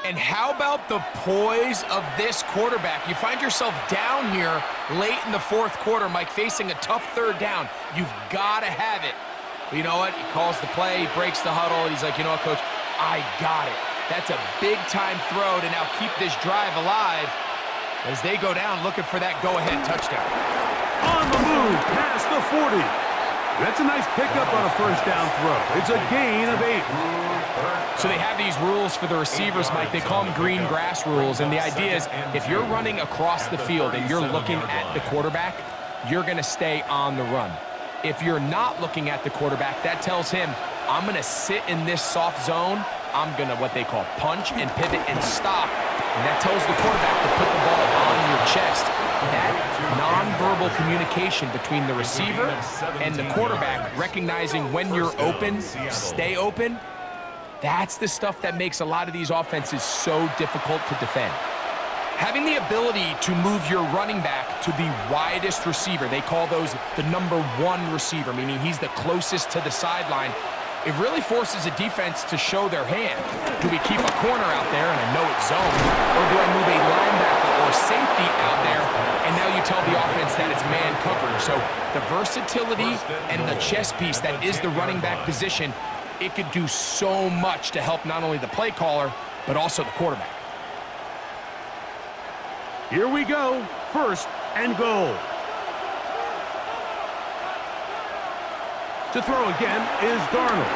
And how about the poise of this quarterback? You find yourself down here late in the 4th quarter, Mike, facing a tough 3rd down. You've got to have it. You know what? He calls the play, he breaks the huddle, and he's like, you know what, Coach? I got it. That's a big-time throw to now keep this drive alive as they go down looking for that go-ahead touchdown. On the move, past the 40. That's a nice pickup on a 1st down throw. It's a gain of 8. So they have these rules for the receivers, Mike. They call them green grass rules, and the idea is if you're running across the field and you're looking at the quarterback, you're going to stay on the run. If you're not looking at the quarterback, that tells him, I'm going to sit in this soft zone. I'm going to what they call punch and pivot and stop. And that tells the quarterback to put the ball on your chest. That nonverbal communication between the receiver and the quarterback, recognizing when you're open, stay open, that's the stuff that makes a lot of these offenses so difficult to defend. Having the ability to move your running back to the widest receiver, they call those the number 1 receiver, meaning he's the closest to the sideline. It really forces a defense to show their hand. Do we keep a corner out there in a no-it zone, or do I move a linebacker or safety out there, and now you tell the offense that it's man coverage? So the versatility and the chess piece that is the running back position, it could do so much to help not only the play caller, but also the quarterback. Here we go. 1st and goal. To throw again is Darnold.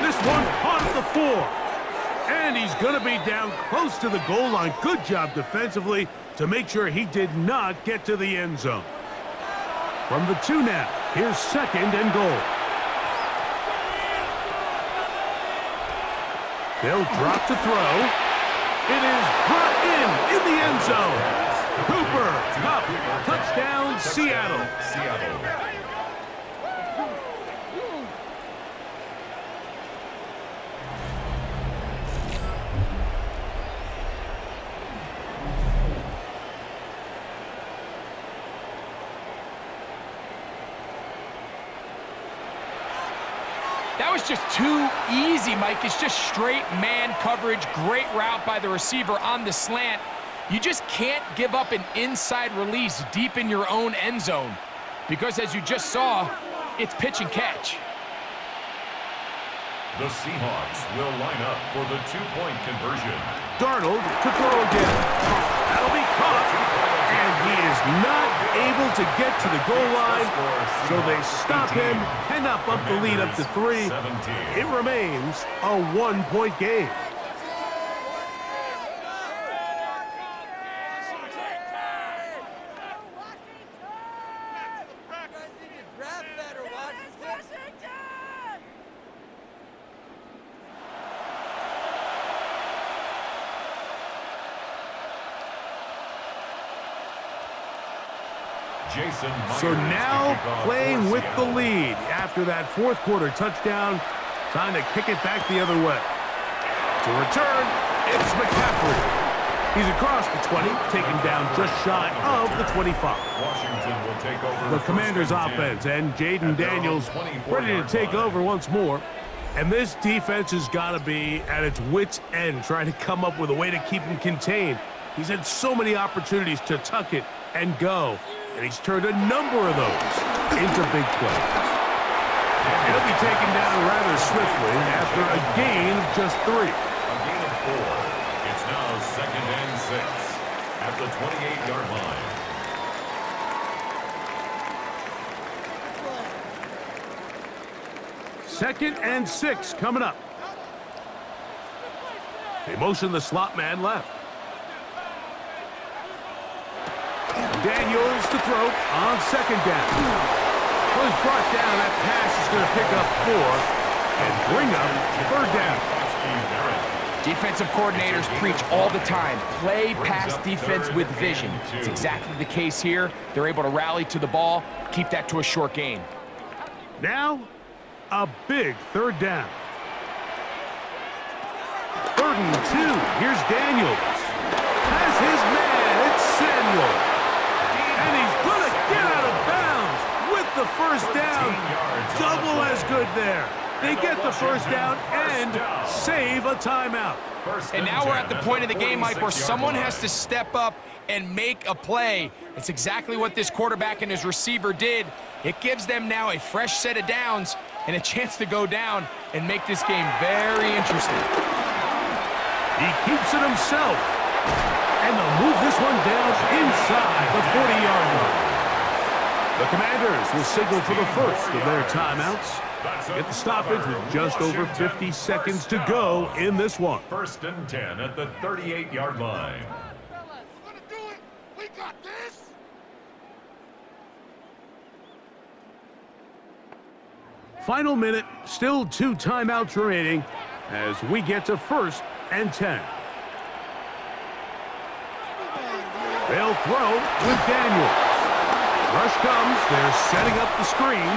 This one caught at the 4. And he's going to be down close to the goal line. Good job defensively to make sure he did not get to the end zone. From the 2 now, here's 2nd and goal. They'll drop to throw. It is brought in the end zone. Cooper, Cup, touchdown, Seattle. That was just too easy, Mike. It's just straight man coverage. Great route by the receiver on the slant. You just can't give up an inside release deep in your own end zone because, as you just saw, it's pitch and catch. The Seahawks will line up for the 2-point conversion. Darnold to throw again. That'll be caught. And he is not able to get to the goal line, so they stop him, pen up the lead up to 3. It remains a 1-point game. So now playing with the lead after that 4th quarter touchdown, time to kick it back the other way. To return, it's McCaffrey. He's across the 20, taken down just shy of the 25. Washington will take over The Commanders' offense and Jaden Daniels ready to take over once more. And this defense has got to be at its wits' end, trying to come up with a way to keep him contained. He's had so many opportunities to tuck it and go, and he's turned a number of those into big plays. He'll be taken down rather swiftly after a gain of just 3. A gain of 4. It's now 2nd and 6 at the 28-yard line. Second and 6 coming up. They motion the slot man left. Daniels to throw on 2nd down. Was brought down. That pass is going to pick up 4 and bring up 3rd down. Defensive coordinators preach all the time, play pass defense with vision. It's exactly the case here. They're able to rally to the ball, keep that to a short gain. Now, a big 3rd down. 3rd and 2. Here's Daniels. Has his man. It's Samuel. And he's going to get out of bounds with the 1st down. Double as good there. They get the 1st down and save a timeout. And now we're at the point of the game, Mike, where someone has to step up and make a play. It's exactly what this quarterback and his receiver did. It gives them now a fresh set of downs and a chance to go down and make this game very interesting. He keeps it himself. And they'll move this one down inside the 40-yard line. The Commanders will signal for the first of their timeouts. Get the stoppage with just over 50 seconds to go in this one. 1st and 10 at the 38-yard line. We're gonna do it. We got this. Final minute, still 2 timeouts remaining as we get to 1st and 10. They'll throw with Daniels. Rush comes. They're setting up the screen.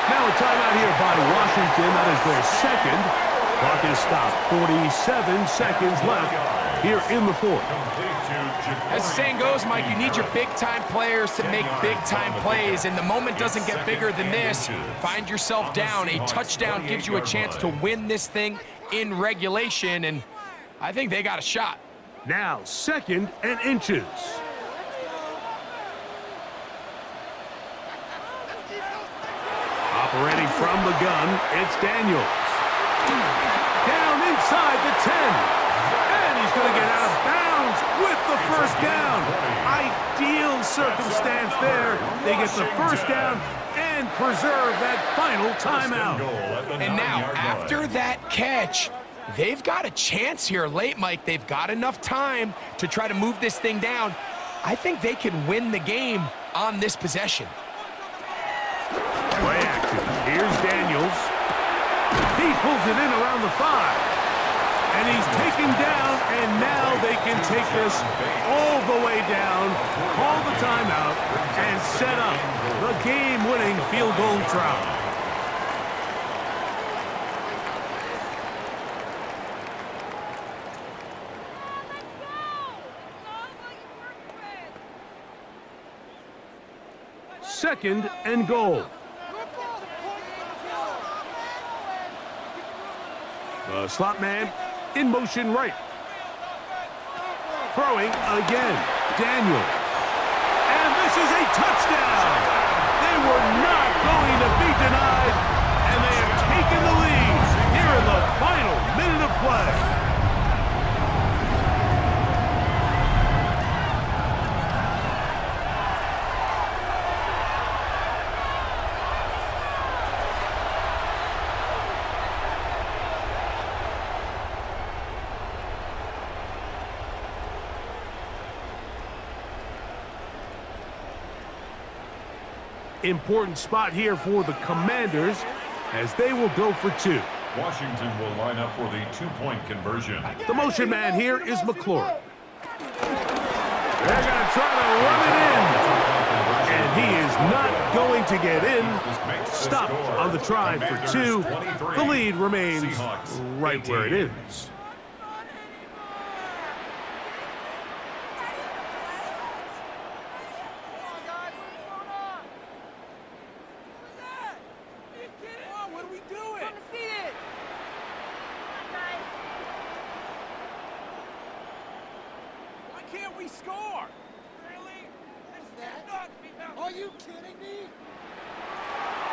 Now a timeout here by Washington. That is their 2nd. Clock is stopped. 47 seconds left here in the 4th. As the saying goes, Mike, you need your big-time players to make big-time plays, and the moment doesn't get bigger than this. Find yourself down. A touchdown gives you a chance to win this thing in regulation, and I think they got a shot. Now 2nd and inches. Operating from the gun, it's Daniels. Down inside the 10. And he's going to get out of bounds with the the first down. Ideal circumstance there. They get the first down and preserve that final timeout. And now, after that catch, they've got a chance here late, Mike. They've got enough time to try to move this thing down. I think they can win the game on this possession. Play action. Here's Daniels. He pulls it in around the 5. And he's taken down, and now they can take this all the way down, call the timeout, and set up the game-winning field goal try. Second and goal. The slot man in motion right. Throwing again. Daniel. And this is a touchdown. They were not going to be denied, and they have taken the lead here in the final minute of play. Important spot here for the Commanders as they will go for 2. Washington will line up for the 2-point conversion. The motion man here is McLaurin. They're going to try to run it in. And he is not going to get in. Stop on the try for 2. The lead remains right where it is.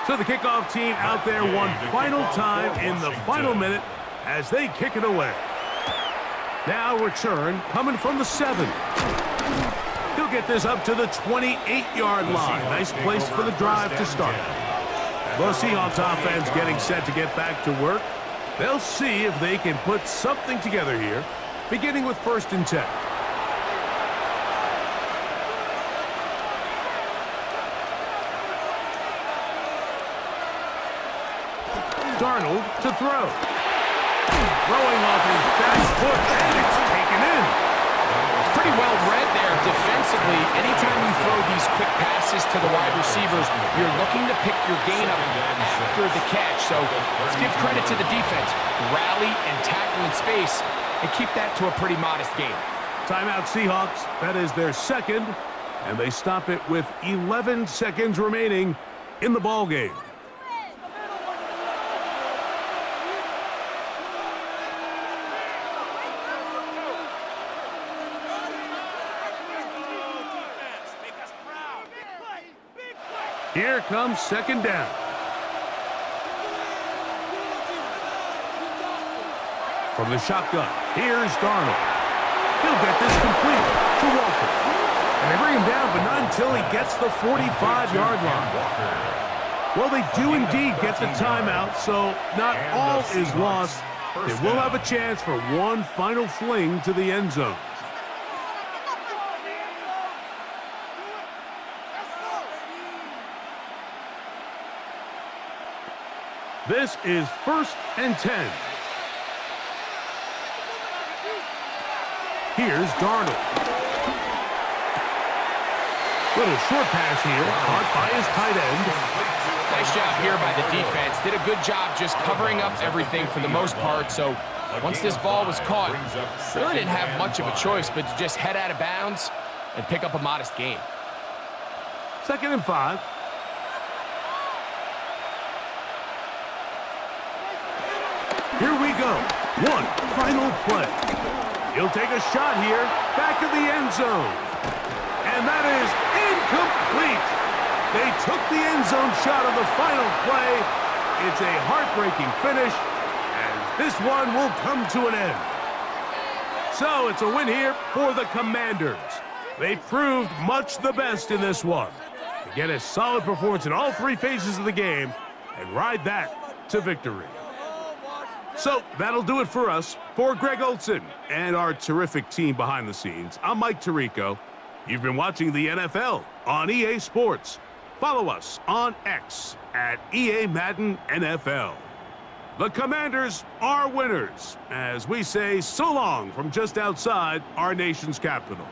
So the kickoff team out there one final time in the final minute as they kick it away. Now return coming from the 7. He'll get this up to the 28-yard line. Nice place for the drive to start. The Seahawks offense getting set to get back to work. They'll see if they can put something together here, beginning with 1st and 10. Darnold to throw. Throwing off his back foot, and it's taken in. It's pretty well read there defensively. Anytime you throw these quick passes to the wide receivers, you're looking to pick your gain up after the catch. So let's give credit to the defense. Rally and tackle in space and keep that to a pretty modest gain. Timeout Seahawks. That is their 2nd, and they stop it with 11 seconds remaining in the ball game. Here comes 2nd down. From the shotgun, here's Darnold. He'll get this complete to Walker. And they bring him down, but not until he gets the 45-yard line. Well, they do indeed get the timeout, so not all is lost. They will have a chance for one final fling to the end zone. This is 1st and 10. Here's Darnold. Little short pass here, caught by his tight end. Nice job here by the defense. Did a good job just covering up everything for the most part. So once this ball was caught, really didn't have much of a choice but to just head out of bounds and pick up a modest gain. 2nd and 5. Here we go. One final play. He'll take a shot here, back of the end zone. And that is incomplete. They took the end zone shot of the final play. It's a heartbreaking finish, and this one will come to an end. So it's a win here for the Commanders. They proved much the best in this one. They get a solid performance in all three phases of the game and ride that to victory. So that'll do it for us. For Greg Olson and our terrific team behind the scenes, I'm Mike Tirico. You've been watching the NFL on EA Sports. Follow us on X at EA Madden NFL. The Commanders are winners, as we say so long from just outside our nation's capital.